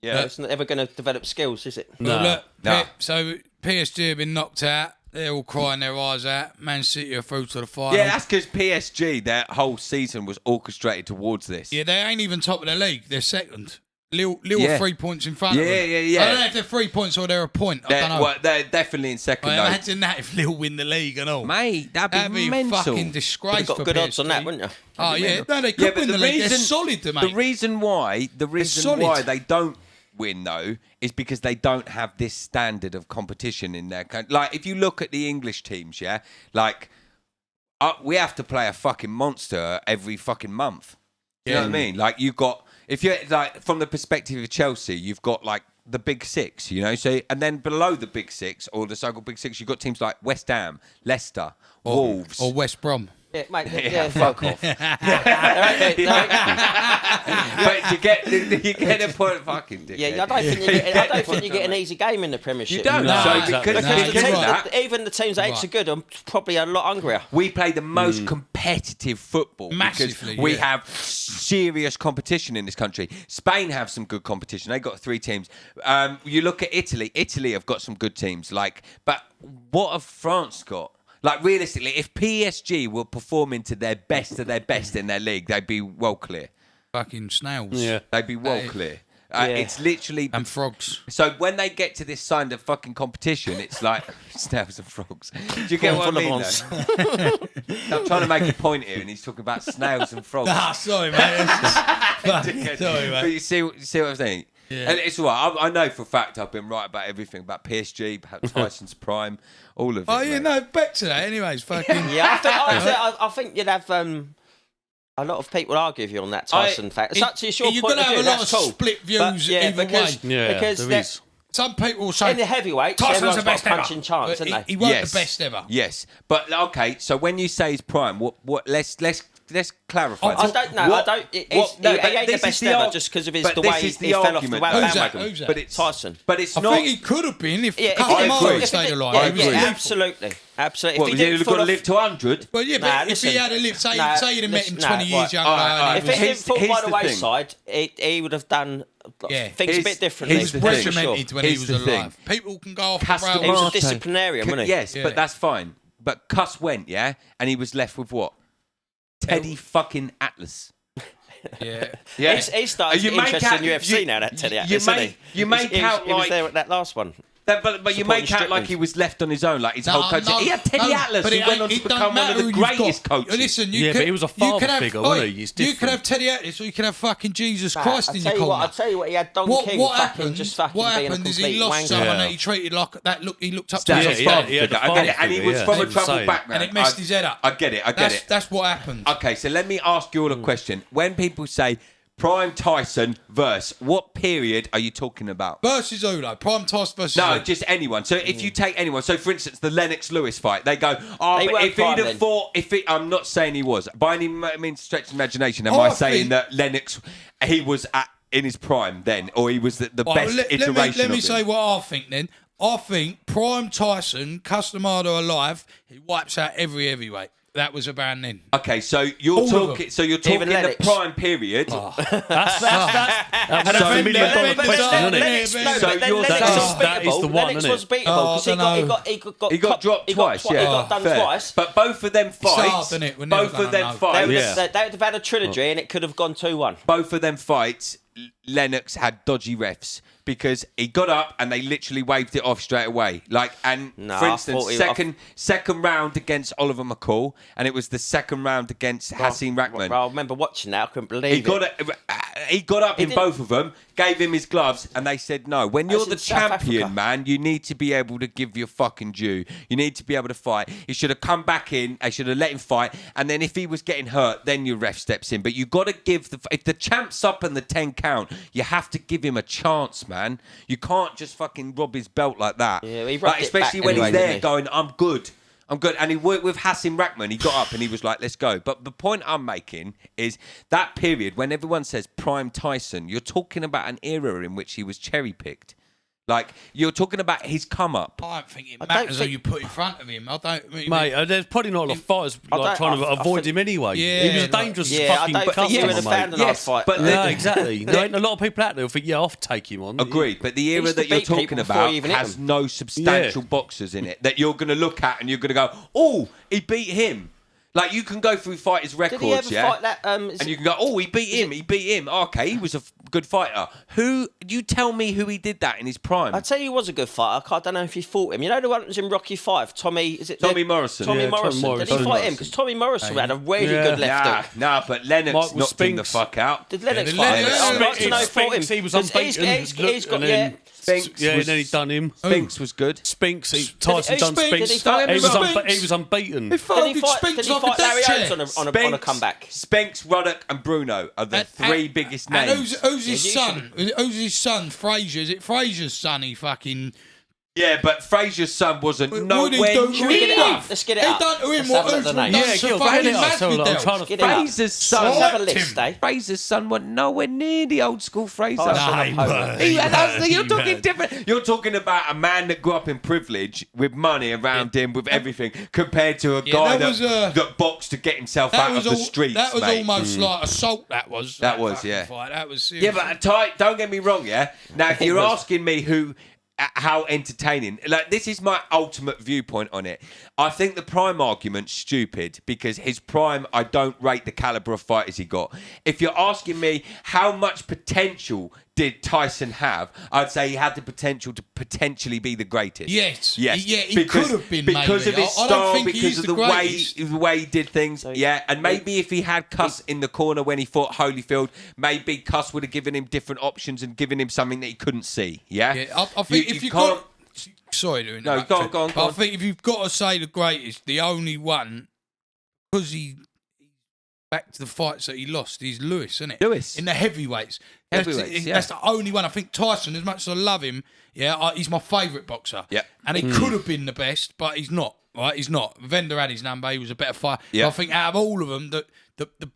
Yeah. It's not ever going to develop skills, is it? Well, look, No. so PSG have been knocked out. They're all crying their eyes out. Man City are through to the final. Yeah, that's because PSG, their whole season was orchestrated towards this. Yeah, they ain't even top of the league. They're second. Lille Yeah. are 3 points in front of them. Yeah. I don't know if they're 3 points or they're a point. I don't know. Well, they're definitely in second, Well, though. imagine that if Lille win the league and all. Mate, that'd That'd be be mental. fucking disgrace You've got for good PSG. odds on that, wouldn't you? Oh, yeah. No, they Yeah, could but win the league. They're solid, mate. The reason why solid. they don't win, though, is because they don't have this standard of competition in their country. Like, if you look at the English teams, yeah, like, we have to play a fucking monster every fucking month. You know what I mean? Like, you've got, if you're, like, from the perspective of Chelsea, you've got, like, the big six, you know? So, and then below the big six, or the so-called big six, you've got teams like West Ham, Leicester, Wolves. Or West Brom. Yeah, mate. Yeah, fuck off. But you get a point, fucking dickhead. Yeah, I don't think you get an easy game in the Premiership. You don't. No, so exactly. because Because because of that, even the teams that ain't so good are probably a lot hungrier. we play the most competitive football Massively, because we yeah. have serious competition in this country. Spain have some good competition. They got 3 teams. You look at Italy. Italy have got some good teams. But what have France got? Like, realistically, if PSG were performing to their best of their best in their league, they'd be well clear. Fucking snails. Yeah. They'd be well clear. It's literally... And frogs. So when they get to this kind of fucking competition, it's like snails and frogs. Do you get what I mean? Though? I'm trying to make a point here, and he's talking about snails and frogs. Ah, sorry, mate. Sorry, But mate. you see what I'm saying? Yeah. And it's all right. I know for a fact I've been right about everything, about PSG, about Tyson's Prime, all of it. Oh, yeah, mate. no, back to that. Anyways, fucking... Yeah, I think you'd have a lot of people argue with you on that Tyson fact. It's your you're point gonna of have view. a lot That's of cool. split views But, yeah, either because, way. Yeah, because there is. Some people will say... in the heavyweights, Tyson's everyone's the got best a ever. punching chance, But isn't they? he weren't the best ever. Yes, but okay. So when you say his prime, what? Let's clarify. I don't know. What- I don't. what- He ain't the this is best ever arg- just because of but the this way is he the fell off the argument, though. bandwagon. Who's that? But it's Tyson. But it's I not. think he could have been if Yeah, Carl I Martin agree. stayed alive. I He was agree. lethal. Absolutely. Absolutely. What, If you've didn't got to fall live to 100? Well, yeah, but Nah, if listen. he had a live, say Nah, you'd have met him listen, 20 nah, years younger. all right. If it Here's- didn't fall here's by the the thing. wayside, he would have done Yeah. things a Here's- bit differently. He was here's the thing. regimented when he Here's was the thing. alive. People can go off the Castro- rails. He was a Martin. disciplinarian, wasn't he? Yes, Yeah. but that's fine. But Cuss went, yeah, and he was left with what? Teddy fucking Atlas. Yeah. Yeah, He started You to get make interested out- in UFC you- now, that Teddy you Atlas, make- isn't he? you make out he was like- there at that last one. But you Supporting make out like Strickland. he was left on his own, like his No, whole coach. no, He had Teddy no, Atlas, but who it went on ain't- to it don't become one of matter the who you've greatest got. coaches. Listen, Yeah, but he was a you father could have, figure, wasn't he? He's You could different. have Teddy Atlas, or you could have fucking Jesus Nah, Christ I'll in tell your you what, corner. I'll tell you what, he had Don King What fucking happened? just fucking What being a happened is complete he lost wanker. someone Yeah. that he treated like that. Look, he looked up to That's his his yeah, father yeah, figure. the I get it, father and he figure, was yeah. from a They were troubled saying. background. and it messed his head up. I get it. That's what happened. Okay, so let me ask you all a question. When people say Prime Tyson versus what period are you talking about? Versus who, though? Prime Tyson versus No, who? just anyone. So if you take anyone, so for instance, the Lennox Lewis fight, they go, oh, He but weren't if he'd prime have then. fought, I'm not saying he was. By any means, stretch of imagination, am I saying that Lennox, he was in his prime then, or he was the best iteration let me of say him? what I think then. I think Prime Tyson, Customado alive, he wipes out every heavyweight. That was about then. Okay, so you're talking Even the Lennox. prime period. That's $1 million question, isn't it? So you're that is the one, Lennox isn't was it? beatable because He got dropped twice. He got done fair. twice. But both of them fights, hard, isn't it? We're never both of gonna them know. fights, They would have had a trilogy and it could have gone 2-1. both of them fights, Lennox had dodgy refs because he got up and they literally waved it off straight away. Like, and No, for I instance, thought second round against Oliver McCall, and it was the second round against Hasim Rahman. Well, I remember watching that. I couldn't believe He got up in didn't- both of them, gave him his gloves, and they said no. When you're That's the in South champion, Africa. man, you need to be able to give your fucking due. You need to be able to fight. He should have come back in. They should have let him fight, and then if he was getting hurt, then your ref steps in. But you got to give if the champ's up in the 10 count, you have to give him a chance, man. You can't just fucking rob his belt like that. Yeah, he rubbed like, it especially back when anyway, he's there didn't he? going, I'm good. And he worked with Hasim Rahman. He got up and he was like, let's go. But the point I'm making is that period when everyone says Prime Tyson, you're talking about an era in which he was cherry-picked. Like, you're talking about his come-up. I don't think it don't matters who think- you put in front of him. I don't. Mate, there's probably not a lot of fighters like, trying to avoid him anyway. Yeah, he was a like- dangerous Yeah, I fucking don't think he would have customer, found mate. a nice fight. but No, exactly. There ain't a lot of people out there who think, yeah, I'll take him on. Agreed, but the era used to that you're beat people talking before about you even hit has them. no substantial boxers in it that you're going to look at and you're going to go, oh, he beat him. Like, you can go through fighters' records, Did he ever yeah? fight that? And you can go, oh, he beat him. Okay, he was a good fighter. You tell me who he did that in his prime? I'd say he was a good fighter. I don't know if he fought him. You know the one that was in Rocky 5? Tommy Morrison. Tommy Yeah, Morrison. Tommy Did he Morrison. fight him? Because Tommy Morrison had a really good left hook. Nah, but Lennox Michael knocked him the Spinks. fuck out. Did Lennox Yeah, fight him? Lennox- I'd like to know Spinks, fought him. he was 'Cause unbeaten. He's got, and yeah. then, Spinks yeah, was- and then he done him. Spinks was good. Spinks, Tyson done Spinks? Did Spinks. he fight He was Spinks? he was unbeaten. He Did folded he fight, Spinks did he like a fight Larry death Oates chair. on a comeback? Spinks, Ruddock, and Bruno are the three biggest And names. who's his Yeah, son? Who's his son? Fraser. Is it Fraser's son? He fucking. Yeah, but Fraser's son wasn't What nowhere did he do? Should we get it up? Let's get it He up. done to him Let's what have a look at Usman the done names. Yeah, to Gil, go fucking ahead, I'm trying Masvidal. to Get it up. Fraser's son. Let's have a Slapped list, him. eh? Fraser's son went nowhere near the old school Fraser. Oh, Nah, he weren't. You're talking different. You're talking about a man that grew up in privilege with money around him, with everything, compared to a guy that was, that boxed to get himself That out was of the all. streets. That was mate. almost like assault. That was. That was, fucking yeah. Fight. That was serious. Yeah, but don't get me wrong, yeah? Now, if you're asking me how entertaining, like, this is my ultimate viewpoint on it. I think the prime argument's stupid because his prime, I don't rate the caliber of fighters he got. If you're asking me how much potential did Tyson have, I'd say he had the potential to potentially be the greatest. Yes. Yes. Yeah, he could have been, because maybe. of his I don't style, think he because is of the the greatest. way he did things. Yeah, and maybe if he had Cuss in the corner when he fought Holyfield, maybe Cuss would have given him different options and given him something that he couldn't see. Yeah, Yeah, I think if you can't. got. Sorry to No, interrupt. go on, you, go on, but go I on. think if you've got to say the greatest, the only one, because he back to the fights that he lost, is Lewis, isn't it? Lewis. In the heavyweights. Heavyweights, yeah. That's the only one. I think Tyson, as much as I love him, he's my favourite boxer. Yeah. And he could have been the best, but he's not. Right? He's not. Vender had his number. He was a better fighter. Yeah. But I think out of all of them,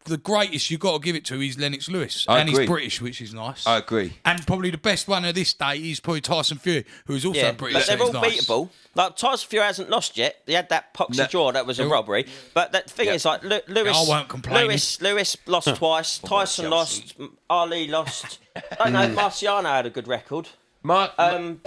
the greatest you've got to give it to is Lennox Lewis. I and agree. he's British, which is nice. I agree. And probably the best one of this day is probably Tyson Fury, who is also Yeah, British. but they're so all he's nice. beatable. Like Tyson Fury hasn't lost yet. He had that poxy No. draw. That was a robbery. But the thing is, like Lewis, I won't complain. Lewis lost twice. Tyson lost. Ali lost. I don't know. Marciano had a good record. But then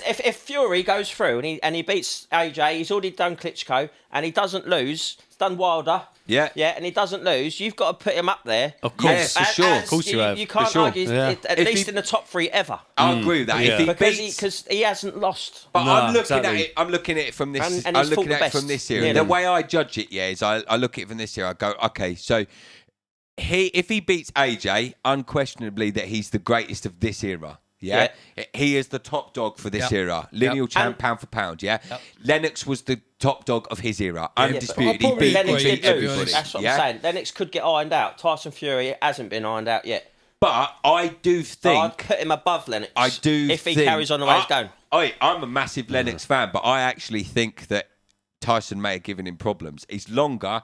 if Fury goes through and he beats AJ, he's already done Klitschko and he doesn't lose. He's done Wilder. Yeah. And he doesn't lose. You've got to put him up there. Of course. Yes, for sure. Of course you have. You can't For sure. argue. Yeah. At If least he- in the top 3 ever. I agree with that. Yeah. If he Because beats, he hasn't lost. but No, I'm looking exactly. at it. I'm looking at it from this. And I'm he's fought looking the at it from best. this era. Yeah. The way I judge it, is I look at it from this era. I go, okay, so if he beats AJ, unquestionably that he's the greatest of this era. Yeah? He is the top dog for this Yep. era. Lineal champ, And- pound for pound. Yeah, Yep. Lennox was the top dog of his era, Yeah, undisputed. but I He beat Lennox agree, did to be lose. honest. That's what yeah? I'm saying. Lennox could get ironed out. Tyson Fury hasn't been ironed out yet. But I do think I'd put him above Lennox. I do if he carries on the way he's going. I'm a massive Lennox fan, but I actually think that Tyson may have given him problems. He's longer,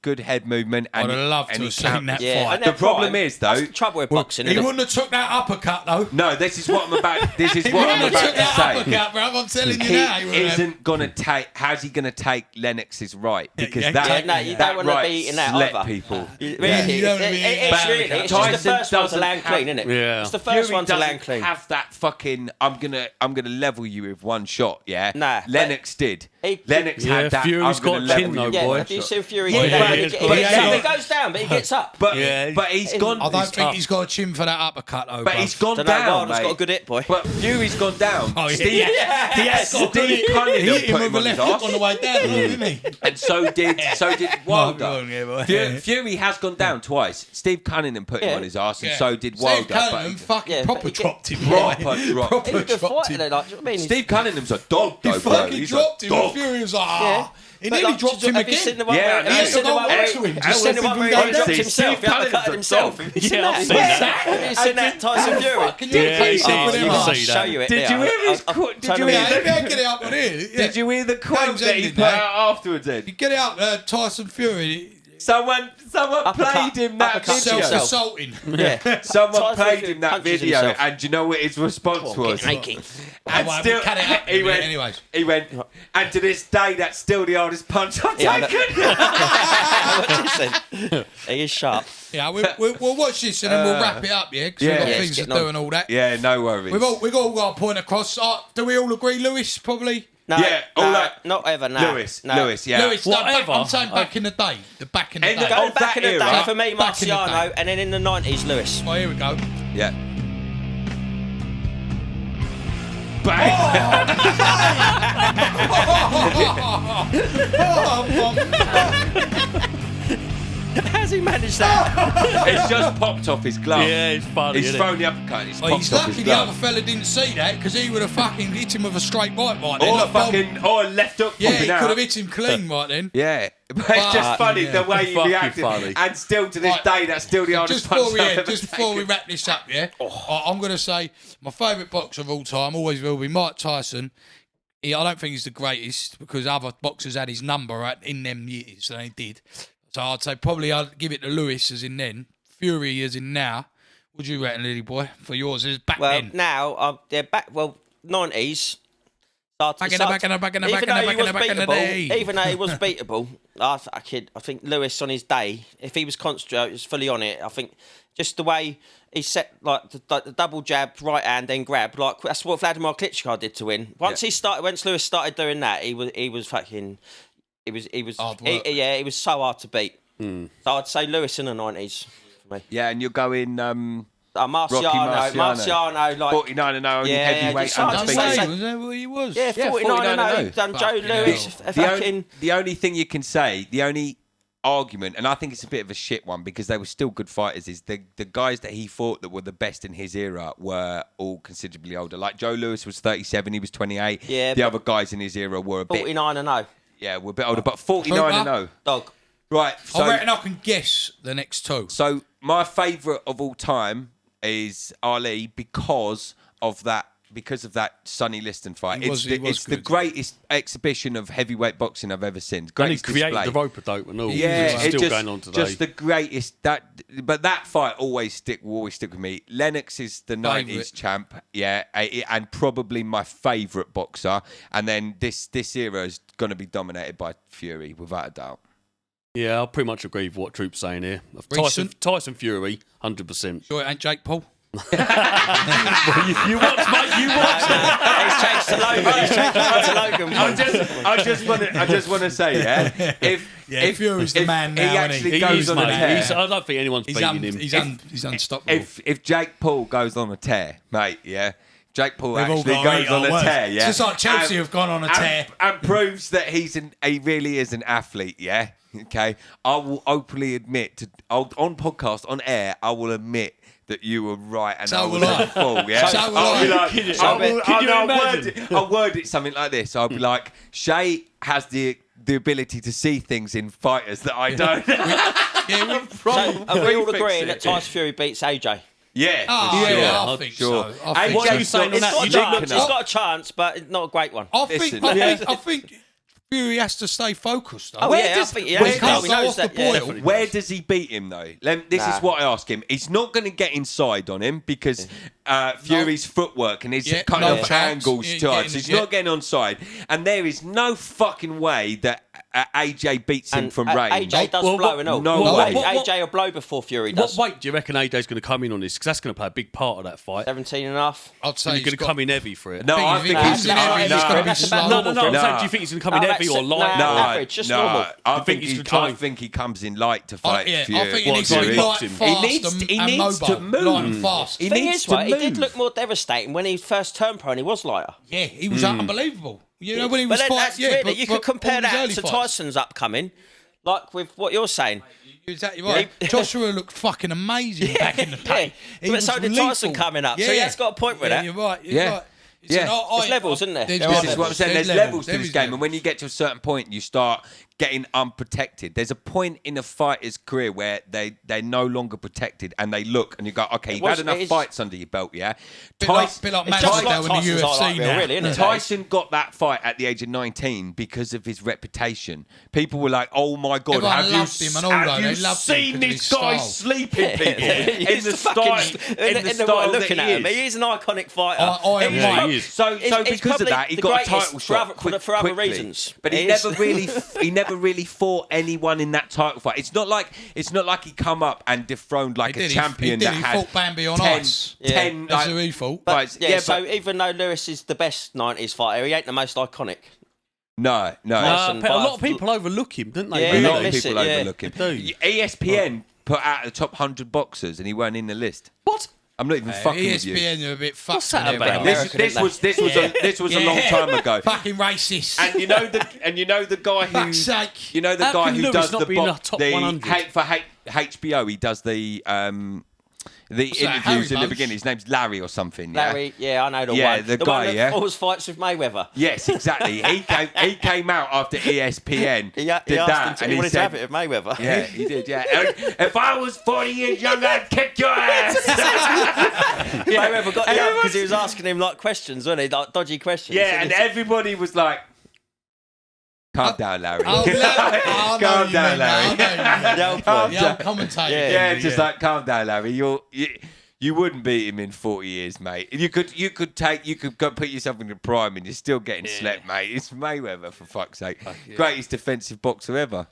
good head movement. And, I'd have loved to have seen that fight. The problem is, though... That's the trouble with boxing, He wouldn't have took that uppercut, though. No, this is what I'm about to say. He wouldn't have took that uppercut, bro. I'm telling you now. He isn't going to take... How's he going to take Lennox's right? Because you don't want to be in that either. People. It's just the first one to land clean, isn't it? Yeah. It's the first one to land clean. Have that fucking... I'm gonna level you with one shot, yeah? Nah. Lennox did. Lennox had that... Fury's got chin, though, boy. Have you seen Fury? He goes down, but he gets up. But he's gone... I don't think he's got a chin for that uppercut, though. But he's gone down, mate. He's got a good hit, boy. But Fury's gone down. Oh, yeah. Steve Cunningham He hit him put with a him on his left hook arse. on the way down, didn't he? And so did Wilder. Yeah, Fury has gone down twice. Steve Cunningham put him on his arse, and so did Wilder. Steve Cunningham fucking proper dropped him. Proper He's a good fighter, though. Like, do you know what I mean? Steve Cunningham's a dog, He though, bro. fucking He's dropped a him. And dog. Fury was like, he But, nearly like, dropped him have you seen again. the one Yeah, where I know. have you seen the one where Excellent. he dropped himself? He uppercutted himself. Have you seen Yeah, I've that? seen that. Have you seen that Tyson Fury? I'll Show you it. Did you hear his quote? Did you hear get it up on here. Did you hear the quote Game's that he ended put now. out afterwards, Ed? You get it up, Tyson Fury. Someone played him that uppercut video. himself. Self-assaulting. Yeah. Someone Tyson played Fury him that punches video, himself. and do you know what his response was? Aching. And Well, still, cut it up he a went, bit anyways. he went, and to this day, that's still the hardest punch I've Yeah, taken. He is sharp. Yeah, we'll watch this and then we'll wrap it up, yeah? Because we've got things to getting do on. and all that. Yeah, no worries. We've all got a point across. Do we all agree, Lewis, probably? No, Yeah, all that- not ever. No, Lewis, no. Lewis, yeah. Lewis, no, Whatever. I'm saying back in the day. Back in the In day. the- Going Of back that in the day era. for me, Back in the Marciano, day. and then in the 90s, Lewis. Oh, here we go. Yeah. Bang! How's he managed that? It's just popped off his glove. Yeah, it's funny. He's isn't thrown the uppercut and it's Well, popped he's off lucky his the other glove. fella didn't see that because he would have fucking hit him with a straight right then. Or a Look, fucking, or a left hook yeah, he popping could out. have hit him clean right then. Yeah, but it's just funny the way he Fucking reacted, funny. and still to this Right. day, that's still the hardest Just punch before, I've ever just before we taken. wrap this up, yeah, I'm going to say my favourite boxer of all time always will be Mike Tyson. I don't think he's the greatest because other boxers had his number in them years, and they did. So I'd say probably I'd give it to Lewis as in then, Fury as in now. What do you reckon, Lily boy, for yours? Is back Well, then. now they're back. Well, 90s. Back in the day. Even though he was beatable, I think Lewis on his day, if he was concentrated, was fully on it. I think just the way he set like the double jab, right hand, then grab, like that's what Vladimir Klitschko did to win. Once Lewis started doing that, he was fucking. He was Hard work. he was so hard to beat. So I'd say Lewis in the 90s for me. Yeah, and you're going Marciano, like 49-0, only Yeah, heavyweight just hard to undefeated. say. Was that what he was? yeah, 49-0. Done Joe Fucking Lewis, fucking. The only thing you can say, the only argument, and I think it's a bit of a shit one because they were still good fighters, is the guys that he fought that were the best in his era were all considerably older. Like Joe Lewis was 37, he was 28. Yeah, the but- other guys in his era were a bit 49-0. Yeah, we're a bit older, but 49-0. Dog. Right, I reckon I can guess the next two. So my favourite of all time is Ali because of that Sonny Liston fight. He was It's the good. greatest exhibition of heavyweight boxing I've ever seen. And he Greatest created display. the rope-a-dope and all. Yeah, which is it's still going on today. just the greatest. But that fight will always stick with me. Lennox is the Favourite. 90s champ, yeah, and probably my favourite boxer. And then this era is going to be dominated by Fury, without a doubt. Yeah, I'll pretty much agree with what Troop's saying here. Recent? Tyson Fury, 100%. Sure it ain't Jake Paul? You watch, mate. You watch. He's changed to Logan. He's changed to Logan. I just want to say, yeah, if Fury's the man now, he isn't actually he? goes on a tear. I don't think anyone's beating him. He's unstoppable. If Jake Paul goes on a tear, mate, yeah. Jake Paul We've all actually got to goes eat on our a words. tear, yeah. It's just like Chelsea have gone on a tear. And proves that he really is an athlete, yeah. Okay, I will openly admit on podcast, on air, I will admit that you were right and So I was will I. a fool, yeah. So will I'll be I. like, I'll word it something like this. I'll be like, Shay has the ability to see things in fighters that I don't. Yeah, So, are we all agreeing that Tyson Fury beats AJ? Yeah, Oh, for sure. yeah, I think so. I think What are you so. saying on that? It's got a chance, but not a great one. I think Fury has to stay focused. Though. Oh, yeah, I think he has. He can't He go knows off the that, yeah. boil. Where does he beat him though? This is what I ask him. He's not going to get inside on him because Fury's footwork and his kind of angles to us. He's not getting onside, and there is no fucking way that AJ beats him from range. AJ does blow and all. No way. AJ will blow before Fury does. What weight do you reckon AJ's going to come in on this? Because that's going to play a big part of that fight. 17 and a half. I'd say He's going to come in heavy for it. No, I think he's going to be slow. No. I'm saying, do you think he's going to come in heavy or light? Average, just normal. I think he comes in light to fight Fury. I think he needs to be light, fast, and mobile. To move. Light and fast. He did look more devastating when he first turned pro and he was lighter. Yeah, he was unbelievable. You know when he was fighting. Yeah, you could compare that to Tyson's upcoming, like with what you're saying. You're exactly right. Joshua looked fucking amazing back in the day. But so did Tyson coming up. So he has got a point with that. You're right. Right. There's levels, isn't there? This is what I'm saying. There's levels to this game, and when you get to a certain point, you start getting unprotected. There's a point in a fighter's career where they're no longer protected, and they look, and you go, okay, you've had enough fights under your belt, yeah. Bit like Masvidal in the UFC now. Really, isn't it? Tyson got that fight at the age of 19 because of his reputation. People were like, "Oh my god, have you seen this guy sleeping people in the style looking at him? He is an iconic fighter. So because of that, he got a title shot for other reasons. But he never really fought anyone in that title fight. It's not like he come up and dethroned like a champion that had fought Bambi on ice. 10 That's who he fought. So even though Lewis is the best 90s fighter, he ain't the most iconic. No. A lot of people overlook him, don't they? Yeah, A lot of people overlook him. They do. ESPN put out the top 100 boxers, and he weren't in the list. What? I'm not even fucking with you. ESPN are a bit fucked. What's that about? This was a long time ago. Fucking racist. And you know the guy who Fuck's sake. you know the guy who does the top 100? for HBO. He does the interviews in the beginning. His name's Larry or something. Larry, I know the one. Yeah, the guy, one that always fights with Mayweather. Yes, exactly. He came out after ESPN. He asked him to, he wanted to have it with Mayweather. Yeah, he did. Yeah. If I was 40 years younger, I'd kick your ass. Mayweather got up because he was asking him like questions, wasn't he? Like dodgy questions. Yeah, and everybody was like, calm down, Larry. Calm down, Larry. The old commentator. Yeah, just like calm down, Larry. You wouldn't beat him in 40 years, mate. You could go put yourself in the prime and you're still getting slept, mate. It's Mayweather, for fuck's sake. Greatest defensive boxer ever.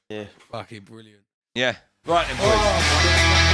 Yeah. Fucking brilliant. Yeah. Right then, boys.